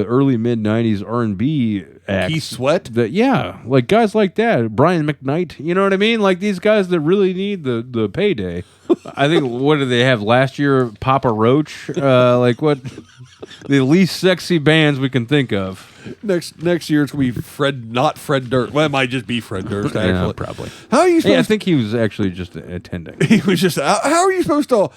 A: early mid '90s R&B acts.
B: Keith Sweat?
A: Like guys like that, Brian McKnight. You know what I mean? Like these guys that really need the payday. I think what did they have last year? Papa Roach. Like what? The least sexy bands we can think of.
B: Next year it's gonna be not Fred Durst. Well, it might just be Fred Durst. Actually,
A: Yeah, probably.
B: How are you supposed?
A: I think he was actually just attending.
B: He was just. How are you supposed to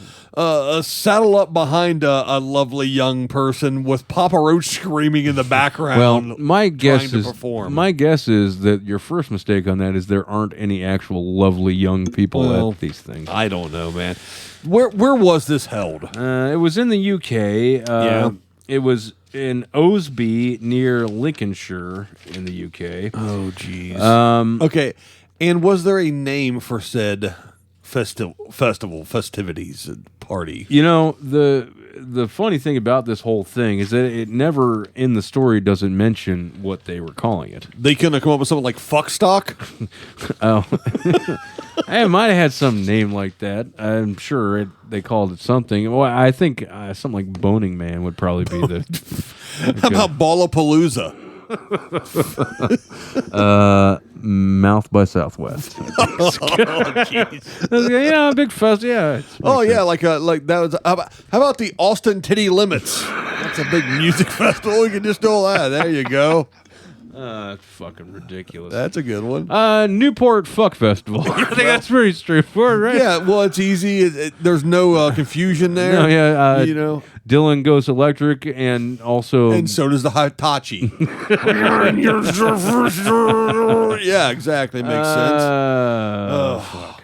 B: saddle up behind a lovely young person with Papa Roach screaming in the background?
A: Well, my guess
B: to
A: is
B: perform?
A: that your first mistake on that is there aren't any actual lovely young people
B: Well,
A: at these things.
B: I don't know, man. Where was this held?
A: It was in the UK.
B: Yeah.
A: It was in Osby near Lincolnshire in the UK.
B: Oh, jeez. Okay, and was there a name for said festivities, and party?
A: You know, the funny thing about this whole thing is that it never in the story doesn't mention what they were calling it.
B: They couldn't have come up with something like Fuckstock?
A: Oh, I might have had some name like that. I'm sure they called it something. Well, I think something like Boning Man would probably be the.
B: How about Ballapalooza?
A: Mouth by Southwest.
B: Oh, jeez.
A: Yeah, a big fest. Yeah.
B: Oh yeah, like that was. How about the Austin Titty Limits? That's a big music festival. You can just do all that. There you go.
A: That's fucking ridiculous.
B: That's a good one.
A: Newport Fuck Festival. I think that's pretty straightforward, right?
B: Yeah, well, it's easy. There's no confusion there.
A: No, yeah.
B: You know,
A: Dylan goes electric, and also
B: and so does the Hitachi. Yeah, exactly. Makes sense.
A: Fuck.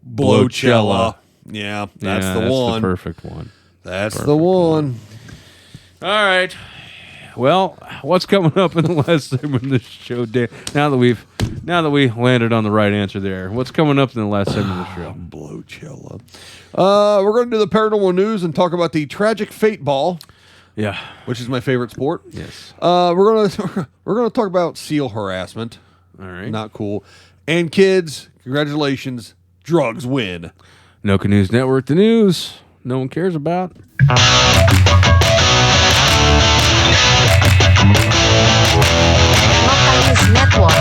B: Blowcella. Yeah, that's the one.
A: The perfect one.
B: That's the one.
A: All right. Well, what's coming up in the last segment of the show, Dan? Now that we landed on the right answer there, what's coming up in the last segment of the show?
B: Blowcella. We're going to do the paranormal news and talk about the tragic fate ball.
A: Yeah,
B: which is my favorite sport.
A: Yes.
B: We're gonna talk about seal harassment.
A: All right.
B: Not cool. And kids, congratulations, drugs win.
A: Noca News Network, the news no one cares about.
D: Noca News Network.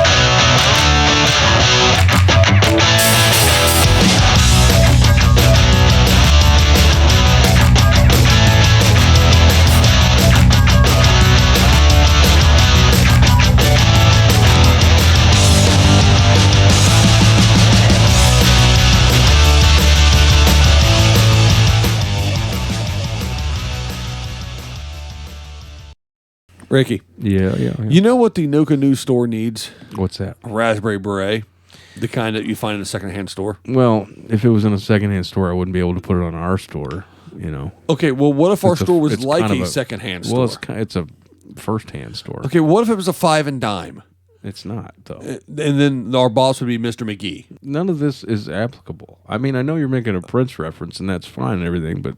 B: Ricky.
A: Yeah.
B: You know what the Noca News store needs?
A: What's that?
B: A raspberry beret. The kind that you find in a secondhand store.
A: Well, if it was in a secondhand store, I wouldn't be able to put it on our store, you know.
B: Okay, well, what if our store was like
A: kind of
B: a secondhand store?
A: Well, it's a first-hand store.
B: Okay, what if it was a 5 and dime?
A: It's not, though.
B: And then our boss would be Mr. McGee.
A: None of this is applicable. I mean, I know you're making a Prince reference, and that's fine and everything, but...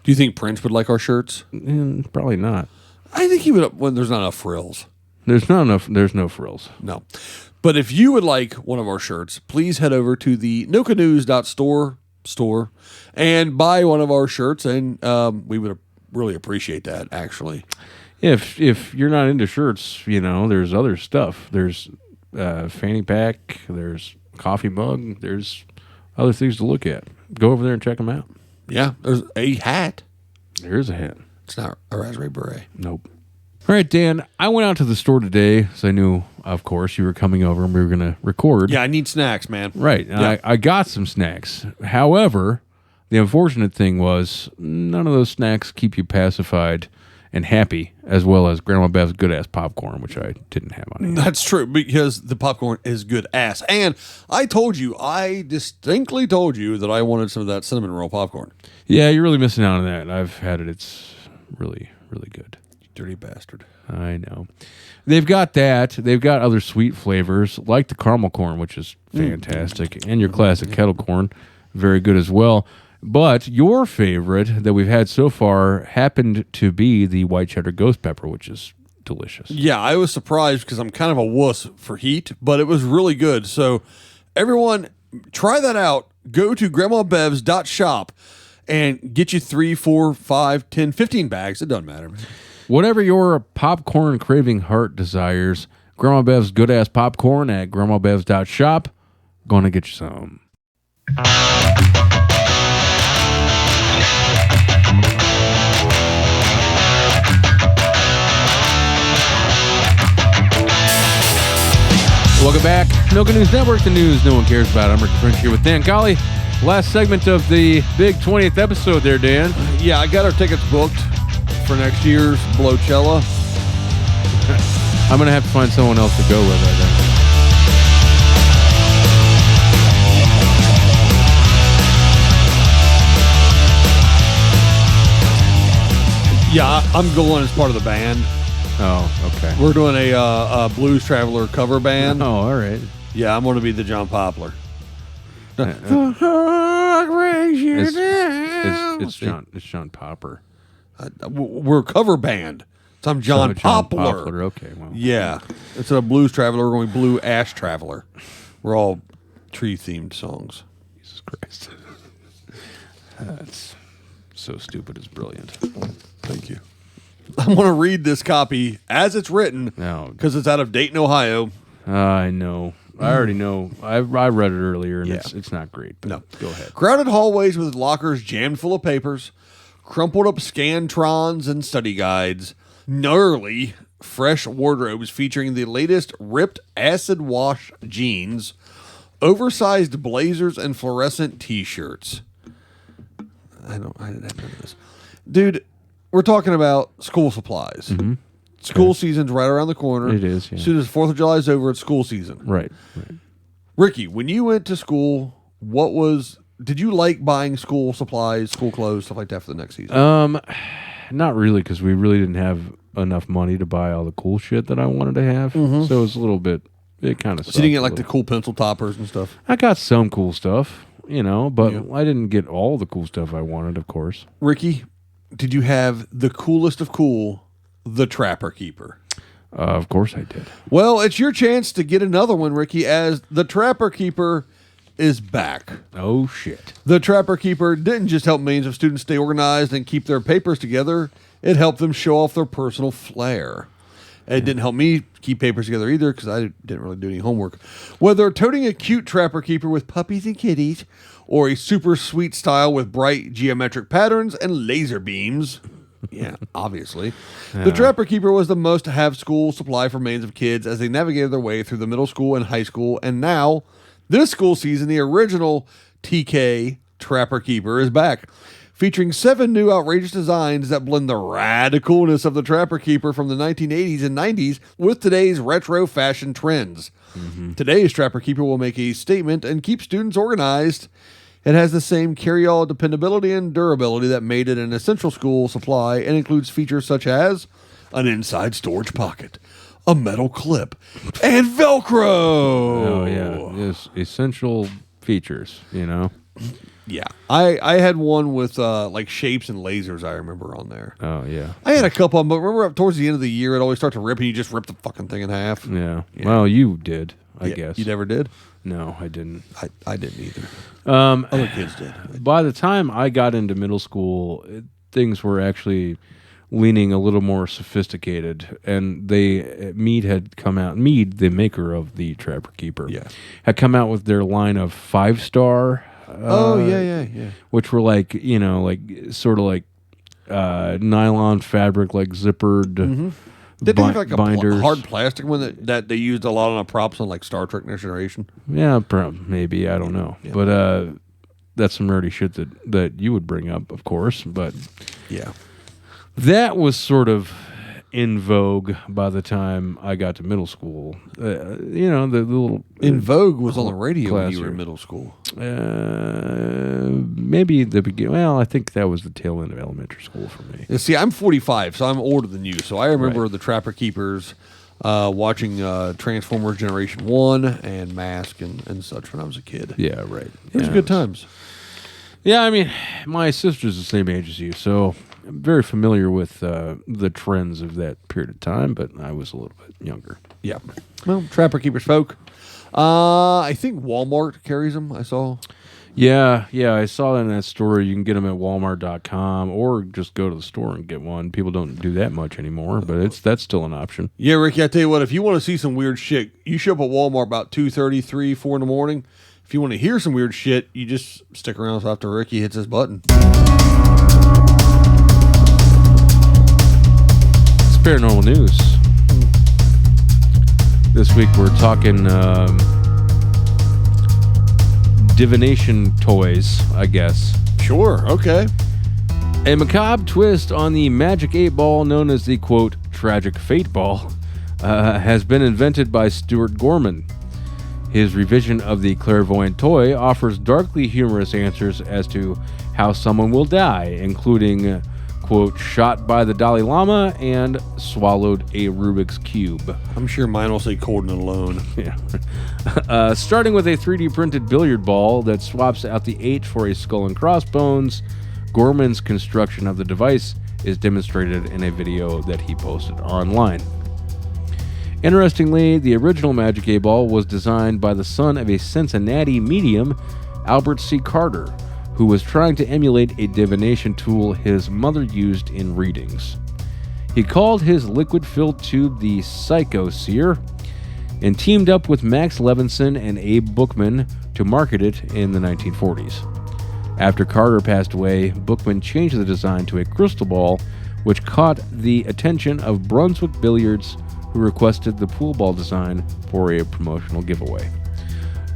B: Do you think Prince would like our shirts?
A: Probably not.
B: I think he would when there's not enough frills.
A: There's no frills.
B: No. But if you would like one of our shirts, please head over to the nocanews.store and buy one of our shirts, and we would really appreciate that, actually.
A: If you're not into shirts, you know, there's other stuff. There's fanny pack, there's coffee mug, there's other things to look at. Go over there and check them out.
B: Yeah, there's a hat.
A: There is a hat.
B: It's not a raspberry beret.
A: Nope. All right, Dan, I went out to the store today because I knew, of course, you were coming over and we were going to record.
B: Yeah, I need snacks, man.
A: Right.
B: Yeah.
A: I got some snacks. However, the unfortunate thing was none of those snacks keep you pacified and happy, as well as Grandma Beth's good-ass popcorn, which I didn't have on hand.
B: That's true, because the popcorn is good ass. And I distinctly told you that I wanted some of that cinnamon roll popcorn.
A: Yeah, you're really missing out on that. I've had it. It's really, really good.
B: Dirty bastard.
A: I know. They've got that. They've got other sweet flavors, like the caramel corn, which is fantastic, and your classic kettle corn, very good as well. But your favorite that we've had so far happened to be the white cheddar ghost pepper, which is delicious.
B: Yeah, I was surprised because I'm kind of a wuss for heat, but it was really good. So everyone, try that out. Go to grandmabevs.shop and get you 3, 4, 5, 10, 15 bags. It doesn't matter, man.
A: Whatever your popcorn craving heart desires, Grandma Bev's good-ass popcorn at grandmabevs.shop. Gonna get you some. Welcome back. Noca News Network, the news no one cares about. I'm Rick French here with Dan Colley. Last segment of the big 20th episode there, Dan.
B: Yeah, I got our tickets booked for next year's Blowchella.
A: I'm going to have to find someone else to go with, I think.
B: Yeah, I'm going as part of the band.
A: Oh, okay.
B: We're doing a Blues Traveler cover band.
A: Oh, all right.
B: Yeah, I'm going to be the John Poplar.
A: It's John Popper.
B: We're a cover band. So I'm John Poplar.
A: Okay, well.
B: Yeah. Instead of Blues Traveler, we're going Blue Ash Traveler. We're all tree-themed songs.
A: Jesus Christ. That's so stupid. It's brilliant.
B: Thank you. I'm going to read this copy as it's written
A: No.
B: because it's out of Dayton, Ohio.
A: I know. I already know. I read it earlier, and
B: Yeah.
A: it's not great. But
B: No.
A: go ahead.
B: Crowded hallways with lockers jammed full of papers, crumpled up Scantrons and study guides, gnarly fresh wardrobes featuring the latest ripped acid wash jeans, oversized blazers, and fluorescent t-shirts. I didn't have none of this. Dude, we're talking about school supplies.
A: Mm-hmm.
B: School season's right around the corner.
A: It is, yeah.
B: As soon as 4th of July is over, it's school season.
A: Right.
B: Ricky, when you went to school, did you like buying school supplies, school clothes, stuff like that for the next season?
A: Not really, because we really didn't have enough money to buy all the cool shit that I wanted to have. So it was a little bit. It kind of.
B: So you didn't get like the cool pencil toppers and stuff?
A: I got some cool stuff, but I didn't get all the cool stuff I wanted, of course.
B: Ricky, did you have the coolest of cool, the Trapper Keeper?
A: Of course I did.
B: Well, it's your chance to get another one, Ricky, as the Trapper Keeper is back.
A: Oh, shit.
B: The Trapper Keeper didn't just help millions of students stay organized and keep their papers together. It helped them show off their personal flair. It didn't help me keep papers together either because I didn't really do any homework. Whether toting a cute Trapper Keeper with puppies and kitties or a super sweet style with bright geometric patterns and laser beams. Yeah, obviously. The Trapper Keeper was the must-have school supply for millions of kids as they navigated their way through the middle school and high school. And now, this school season, the original TK Trapper Keeper is back, featuring 7 new outrageous designs that blend the radicalness of the Trapper Keeper from the 1980s and 90s with today's retro fashion trends. Today's Trapper Keeper will make a statement and keep students organized. It has the same carry-all dependability and durability that made it an essential school supply and includes features such as an inside storage pocket, a metal clip, and Velcro.
A: Oh, yeah. It's essential features,
B: Yeah. I had one with like shapes and lasers, I remember, on there.
A: Oh, yeah.
B: I had a couple of them, but remember up towards the end of the year, it always starts to rip and you just rip the fucking thing in half.
A: Yeah. Well, you did, I guess.
B: You never did?
A: No, I didn't.
B: I didn't either. Other kids did.
A: By the time I got into middle school, things were actually leaning a little more sophisticated, and Mead had come out. Mead, the maker of the Trapper Keeper, had come out with their line of 5-star.
B: Yeah.
A: Which were like sort of like nylon fabric, like zippered.
B: Did they have like
A: binders.
B: a hard plastic one that they used a lot on the props on like Star Trek Next Generation?
A: Yeah, maybe, I don't know, but that's some nerdy shit that you would bring up, of course. But
B: yeah,
A: that was sort of in vogue by the time I got to middle school. The little
B: In Vogue was on the radio when you
A: classier.
B: were in middle school.
A: Maybe the beginning. Well, I think that was the tail end of elementary school for me.
B: Yeah, see, I'm 45, so I'm older than you. So I remember the Trapper Keepers, watching Transformers Generation 1 and Mask and such when I was a kid.
A: Yeah, right.
B: It was good times.
A: Yeah, I mean, my sister's the same age as you, so I'm very familiar with the trends of that period of time, but I was a little bit younger.
B: Yeah. Well, Trapper Keeper spoke. I think Walmart carries them. I saw.
A: Yeah, I saw that in that story. You can get them at Walmart.com or just go to the store and get one. People don't do that much anymore, but that's still an option.
B: Yeah, Ricky, I tell you what, if you want to see some weird shit, you show up at Walmart about 2:30, 3, 4 in the morning. If you want to hear some weird shit, you just stick around after Ricky hits his button.
A: It's paranormal news. This week we're talking divination toys, I guess.
B: Sure, okay.
A: A macabre twist on the magic 8-ball known as the, quote, tragic fate ball has been invented by Stuart Gorman. His revision of the clairvoyant toy offers darkly humorous answers as to how someone will die, including, quote, shot by the Dalai Lama and swallowed a Rubik's Cube.
B: I'm sure mine will say cold and alone.
A: Yeah. Starting with a 3D printed billiard ball that swaps out the 8 for a skull and crossbones, Gorman's construction of the device is demonstrated in a video that he posted online. Interestingly, the original Magic 8-ball was designed by the son of a Cincinnati medium, Albert C. Carter, who was trying to emulate a divination tool his mother used in readings. He called his liquid-filled tube the Psycho-Seer and teamed up with Max Levinson and Abe Bookman to market it in the 1940s. After Carter passed away, Bookman changed the design to a crystal ball, which caught the attention of Brunswick Billiards, who requested the pool ball design for a promotional giveaway.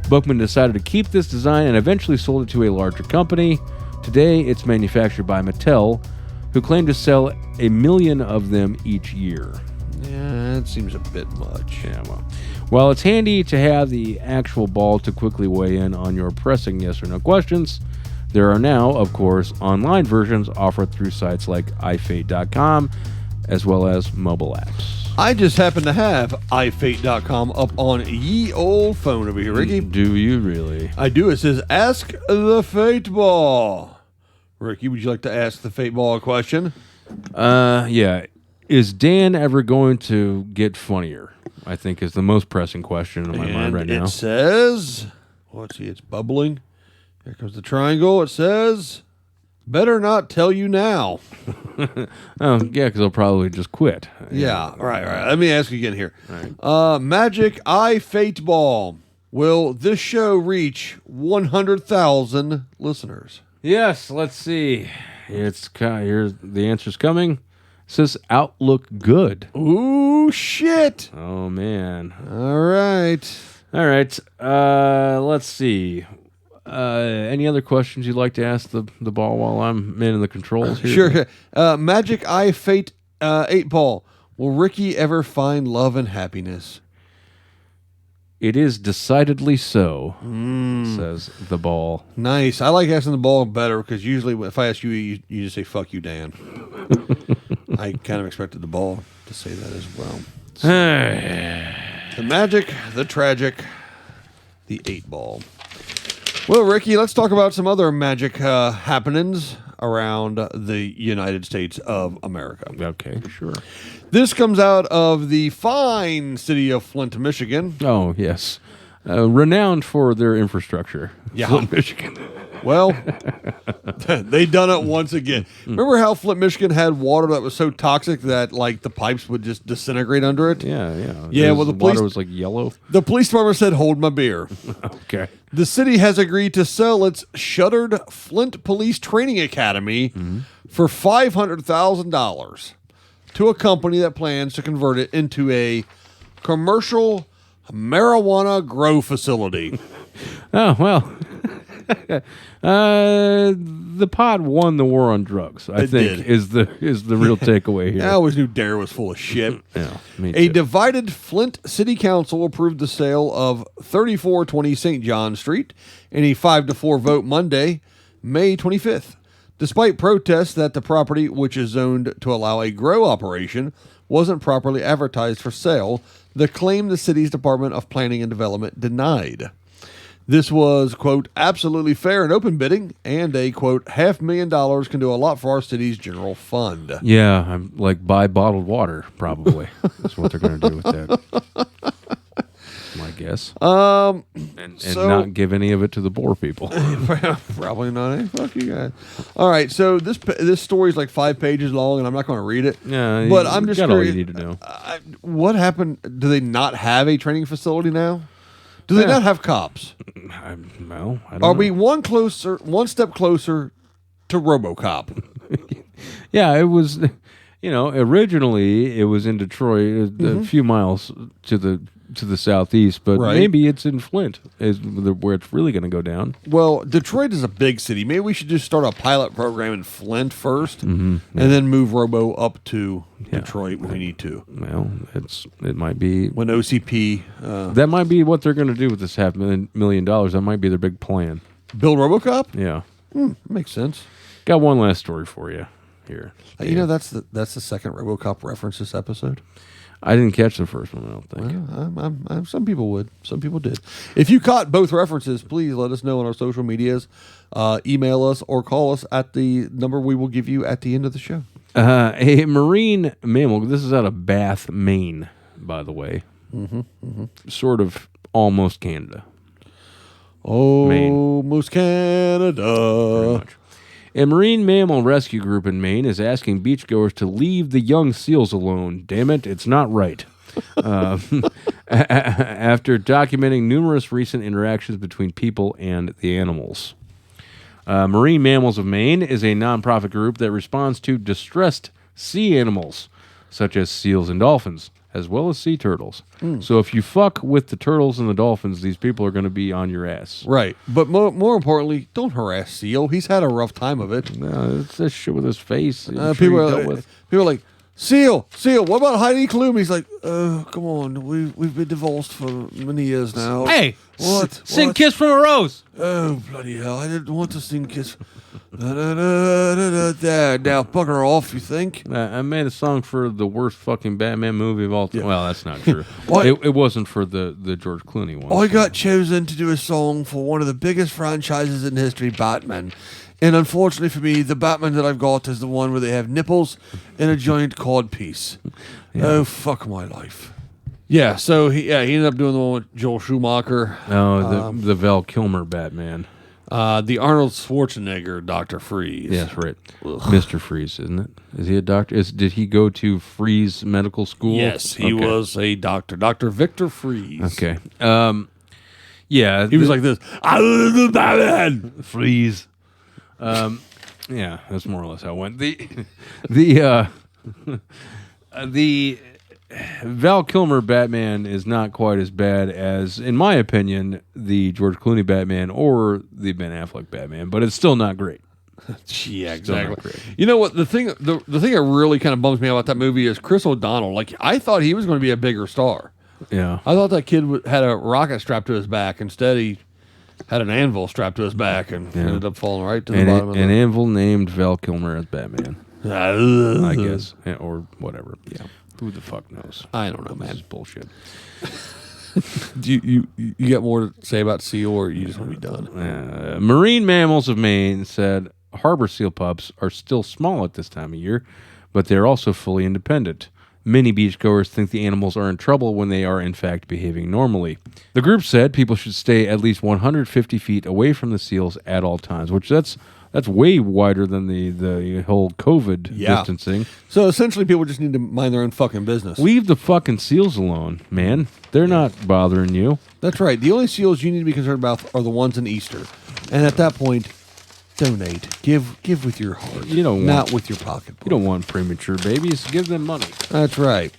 A: Bookman decided to keep this design and eventually sold it to a larger company. Today, it's manufactured by Mattel, who claim to sell 1 million of them each year.
B: Yeah, that seems a bit much.
A: Yeah, well, while it's handy to have the actual ball to quickly weigh in on your pressing yes or no questions, there are now, of course, online versions offered through sites like ifate.com, as well as mobile apps.
B: I just happen to have ifate.com up on ye old phone over here, Ricky.
A: Do you really?
B: I do. It says, ask the Fate Ball. Ricky, would you like to ask the Fate Ball a question?
A: Yeah. Is Dan ever going to get funnier? I think is the most pressing question in my mind right now.
B: It says, let's see, it's bubbling. Here comes the triangle. It says, better not tell you now.
A: Oh, yeah, because I'll probably just quit.
B: Yeah, right. Let me ask you again here.
A: Right.
B: Magic Eye Fate Ball. Will this show reach 100,000 listeners?
A: Yes, let's see. Here's the answer's coming. It says outlook good.
B: Ooh, shit.
A: Oh, man.
B: All right.
A: All right. Let's see. Any other questions you'd like to ask the ball while I'm manning the controls here?
B: Sure. Magic Eye Fate 8 Ball. Will Ricky ever find love and happiness?
A: It is decidedly so, says the ball.
B: Nice. I like asking the ball better because usually if I ask you, you just say, fuck you, Dan. I kind of expected the ball to say that as well. So, the magic, the tragic, the 8 Ball. Well, Ricky, let's talk about some other magic happenings around the United States of America.
A: Okay, sure.
B: This comes out of the fine city of Flint, Michigan.
A: Oh, yes. Renowned for their infrastructure.
B: Yeah.
A: Flint, Michigan.
B: Well, they done it once again. Remember how Flint, Michigan had water that was so toxic that like the pipes would just disintegrate under it?
A: Yeah.
B: Yeah, well, the
A: water was like yellow.
B: The police department said, hold my beer.
A: Okay.
B: The city has agreed to sell its shuttered Flint Police Training Academy for $500,000 to a company that plans to convert it into a commercial marijuana grow facility.
A: Oh, well. The pod won the war on drugs, I think, is the real takeaway here.
B: I always knew Dare was full of shit.
A: Yeah, me
B: A
A: too.
B: divided Flint City Council approved the sale of 3420 St. John Street in a 5-4 vote Monday, May 25th. Despite protests that the property, which is zoned to allow a grow operation, wasn't properly advertised for sale, the claim the city's Department of Planning and Development denied. This was, quote, absolutely fair and open bidding, and a, quote, $500,000 can do a lot for our city's general fund.
A: Yeah, I'm like buy bottled water, probably. That's what they're going to do with that. My guess. And
B: so-
A: not give any of it to the poor people.
B: Probably not. Hey, fuck you guys. All right, so this story is like 5 pages long, and I'm not going to read it.
A: Yeah,
B: but
A: you
B: I'm just
A: got all
B: curious,
A: you need to know.
B: what happened? Do they not have a training facility now? Do they not have cops?
A: I don't
B: Are
A: know.
B: we one step closer to RoboCop?
A: Yeah, it was. Originally it was in Detroit, a few miles to the southeast, but
B: Right.
A: maybe it's in Flint, where it's really going to go down.
B: Well, Detroit is a big city. Maybe we should just start a pilot program in Flint first, and then move Robo up to Detroit when we need to.
A: Well, it might be
B: When OCP
A: that might be what they're going to do with this $500,000. That might be their big plan.
B: build RoboCop,
A: Yeah,
B: makes sense.
A: got one last story for you here.
B: That's the second RoboCop reference this episode.
A: I didn't catch the first one. I don't think.
B: Well, some people would. Some people did. If you caught both references, please let us know on our social medias. Email us or call us at the number we will give you at the end of the show.
A: A marine mammal. This is out of Bath, Maine, by the way. Sort of almost Canada.
B: Almost Canada.
A: Pretty much. A marine mammal rescue group in Maine is asking beachgoers to leave the young seals alone. Damn it, it's not right. After documenting numerous recent interactions between people and the animals. Marine Mammals of Maine is a nonprofit group that responds to distressed sea animals, such as seals and dolphins, as well as sea turtles. So if you fuck with the turtles and the dolphins, these people are going to be on your ass.
B: Right. But more importantly, don't harass Seal. He's had a rough time of it.
A: It's this shit with his face.
B: People are like, Seal, what about Heidi Klum? He's like, come on, we've been divorced for many years now.
A: Hey,
B: What?
A: sing
B: What?
A: Kiss from a Rose.
B: Oh, bloody hell, I didn't want to sing Kiss. There, now bugger off, you think?
A: I made a song for the worst fucking Batman movie of all time.
B: Yeah.
A: Well, that's not true.
B: What?
A: It wasn't for the George Clooney one.
B: I got chosen to do a song for one of the biggest franchises in history, Batman. And unfortunately for me, the Batman that I've got is the one where they have nipples and a giant cod piece. Oh, fuck my life. Yeah, so he ended up doing the one with Joel Schumacher.
A: Oh, the Val Kilmer Batman.
B: The Arnold Schwarzenegger Dr. Freeze.
A: Yes, right. Mr. Freeze, isn't it? Is he a doctor? Did he go to Freeze Medical School?
B: Yes, he was a doctor. Dr. Victor Freeze.
A: Okay. Yeah.
B: He was like this. I was the Batman.
A: Freeze. Yeah, that's more or less how it went. The Val Kilmer Batman is not quite as bad as, in my opinion, the George Clooney Batman or the Ben Affleck Batman, but it's still not great.
B: Yeah,
A: Still not
B: exactly.
A: great.
B: You know what? The thing that really kind of bums me out about that movie is Chris O'Donnell. Like, I thought he was going to be a bigger star.
A: Yeah.
B: I thought that kid had a rocket strapped to his back. Instead, he had an anvil strapped to his back and ended up falling right to the bottom of
A: An anvil named Val Kilmer as Batman,
B: the...
A: I guess, or whatever. Yeah. Who the fuck knows?
B: I don't know,
A: This
B: man.
A: is bullshit.
B: Do you got more to say about seal, or you just want to be done?
A: Marine Mammals of Maine said harbor seal pups are still small at this time of year, but they're also fully independent. Many beachgoers think the animals are in trouble when they are in fact behaving normally. The group said people should stay at least 150 feet away from the seals at all times, which that's way wider than the whole COVID distancing.
B: So essentially, people just need to mind their own fucking business.
A: Leave the fucking seals alone, man. They're not bothering you.
B: That's right. The only seals you need to be concerned about are the ones in Easter, and at that point, donate. Give with your heart.
A: You don't
B: not
A: want-
B: with your pocketbook.
A: You don't want premature babies. Give them money.
B: That's right.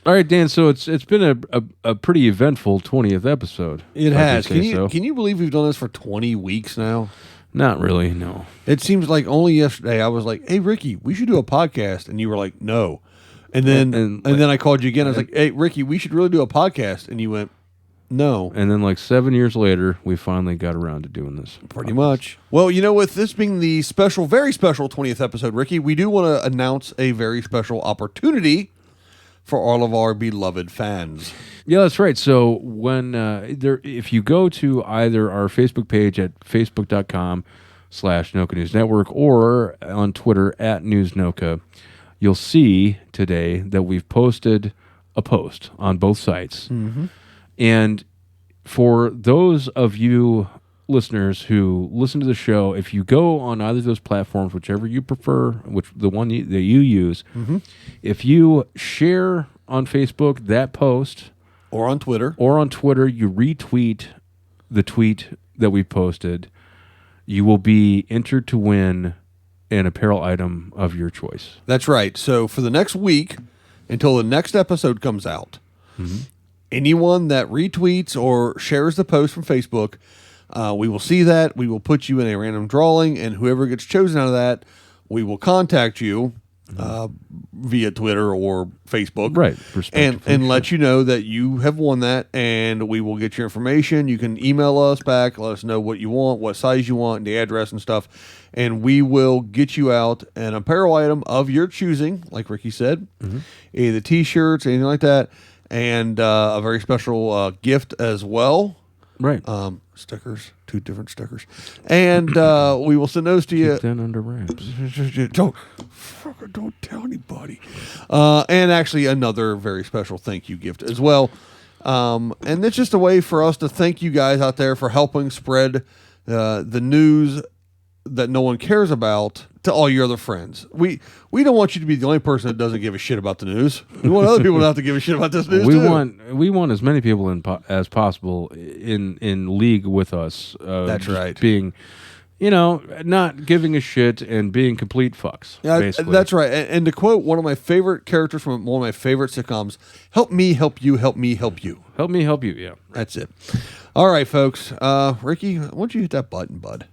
A: All right, Dan. So it's been a pretty eventful 20th episode.
B: It
A: if I
B: has.
A: could
B: Can
A: say
B: you
A: so.
B: can you believe we've done this for 20 weeks now?
A: Not really. No.
B: It seems like only yesterday I was like, "Hey, Ricky, we should do a podcast," and you were like, "No." And then
A: And
B: then I called you again. I was like, "Hey, Ricky, we should really do a podcast," and you went, "No."
A: And then like 7 years later, we finally got around to doing this.
B: Pretty much. Well, you know, with this being the special, very special 20th episode, Ricky, we do want to announce a very special opportunity for all of our beloved fans.
A: Yeah, that's right. So when if you go to either our Facebook page at facebook.com/Noca News Network or on Twitter at News Noca, you'll see today that we've posted a post on both sites.
B: Mm-hmm.
A: And for those of you listeners who listen to the show, if you go on either of those platforms, whichever you prefer, which the one that you use, if you share on Facebook that post
B: or on Twitter,
A: you retweet the tweet that we posted, you will be entered to win an apparel item of your choice.
B: That's right. So for the next week, until the next episode comes out, anyone that retweets or shares the post from Facebook, we will see that. We will put you in a random drawing, and whoever gets chosen out of that, we will contact you via Twitter or Facebook,
A: Right?
B: And let you know that you have won that, and we will get your information. You can email us back, let us know what you want, what size you want, the address and stuff, and we will get you out an apparel item of your choosing, like Ricky said, either T-shirts, anything like that, and a very special gift as well.
A: Right.
B: Stickers, 2 different stickers, and we will send those to you.
A: Keep that under wraps.
B: Don't tell anybody. And actually, another very special thank you gift as well. And it's just a way for us to thank you guys out there for helping spread the news that no one cares about to all your other friends. We don't want you to be the only person that doesn't give a shit about the news. We want other people not to give a shit about this news too.
A: We want as many people as possible in league with us.
B: That's right.
A: Being, not giving a shit and being complete fucks.
B: Yeah,
A: basically.
B: that's right. And to quote one of my favorite characters from one of my favorite sitcoms, "Help me, help you, help me, help you."
A: Help me, help you. Yeah,
B: that's it. All right, folks. Ricky, why don't you hit that button, bud?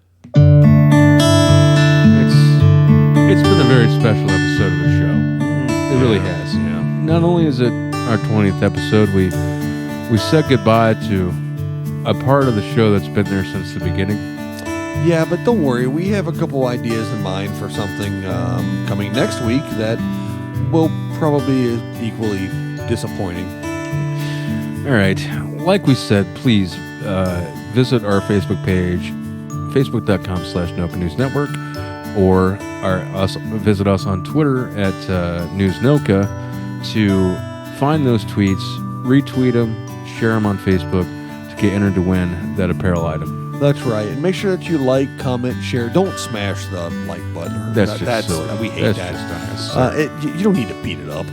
A: It's been a very special episode of the show. It really has. Yeah. Not only is it our 20th episode, we said goodbye to a part of the show that's been there since the beginning.
B: Yeah, but don't worry. We have a couple ideas in mind for something coming next week that will probably be equally disappointing.
A: All right. Like we said, please visit our Facebook page, facebook.com/Noca News Network, or visit us on Twitter at News Noca to find those tweets, retweet them, share them on Facebook to get entered to win that apparel item.
B: That's right. And make sure that you like, comment, share. Don't smash the like button.
A: That's silly.
B: We hate that. You don't need to beat it up.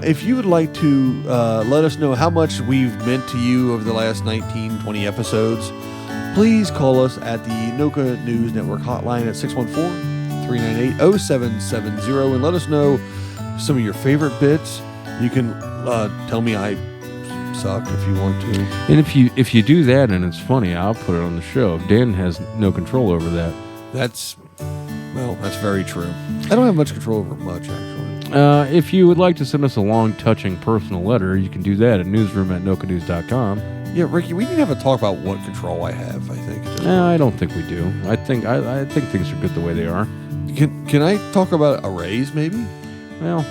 B: If you would like to let us know how much we've meant to you over the last 19, 20 episodes, please call us at the Noca News Network hotline at 614-398-0770 and let us know some of your favorite bits. You can tell me I suck if you want to.
A: And if you do that and it's funny, I'll put it on the show. Dan has no control over that.
B: That's very true. I don't have much control over much, actually.
A: If you would like to send us a long, touching, personal letter, you can do that at newsroom@nocanews.com.
B: Yeah, Ricky, we need to have a talk about what control I have, I think.
A: No, I don't think we do. I think things are good the way they are.
B: Can I talk about arrays, maybe?
A: Well,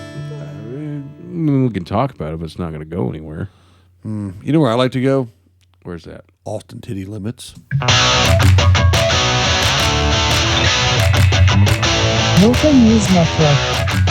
A: we can talk about it, but it's not going to go anywhere.
B: You know where I like to go?
A: Where's that?
B: Austin Titty Limits.
D: Noca News Network.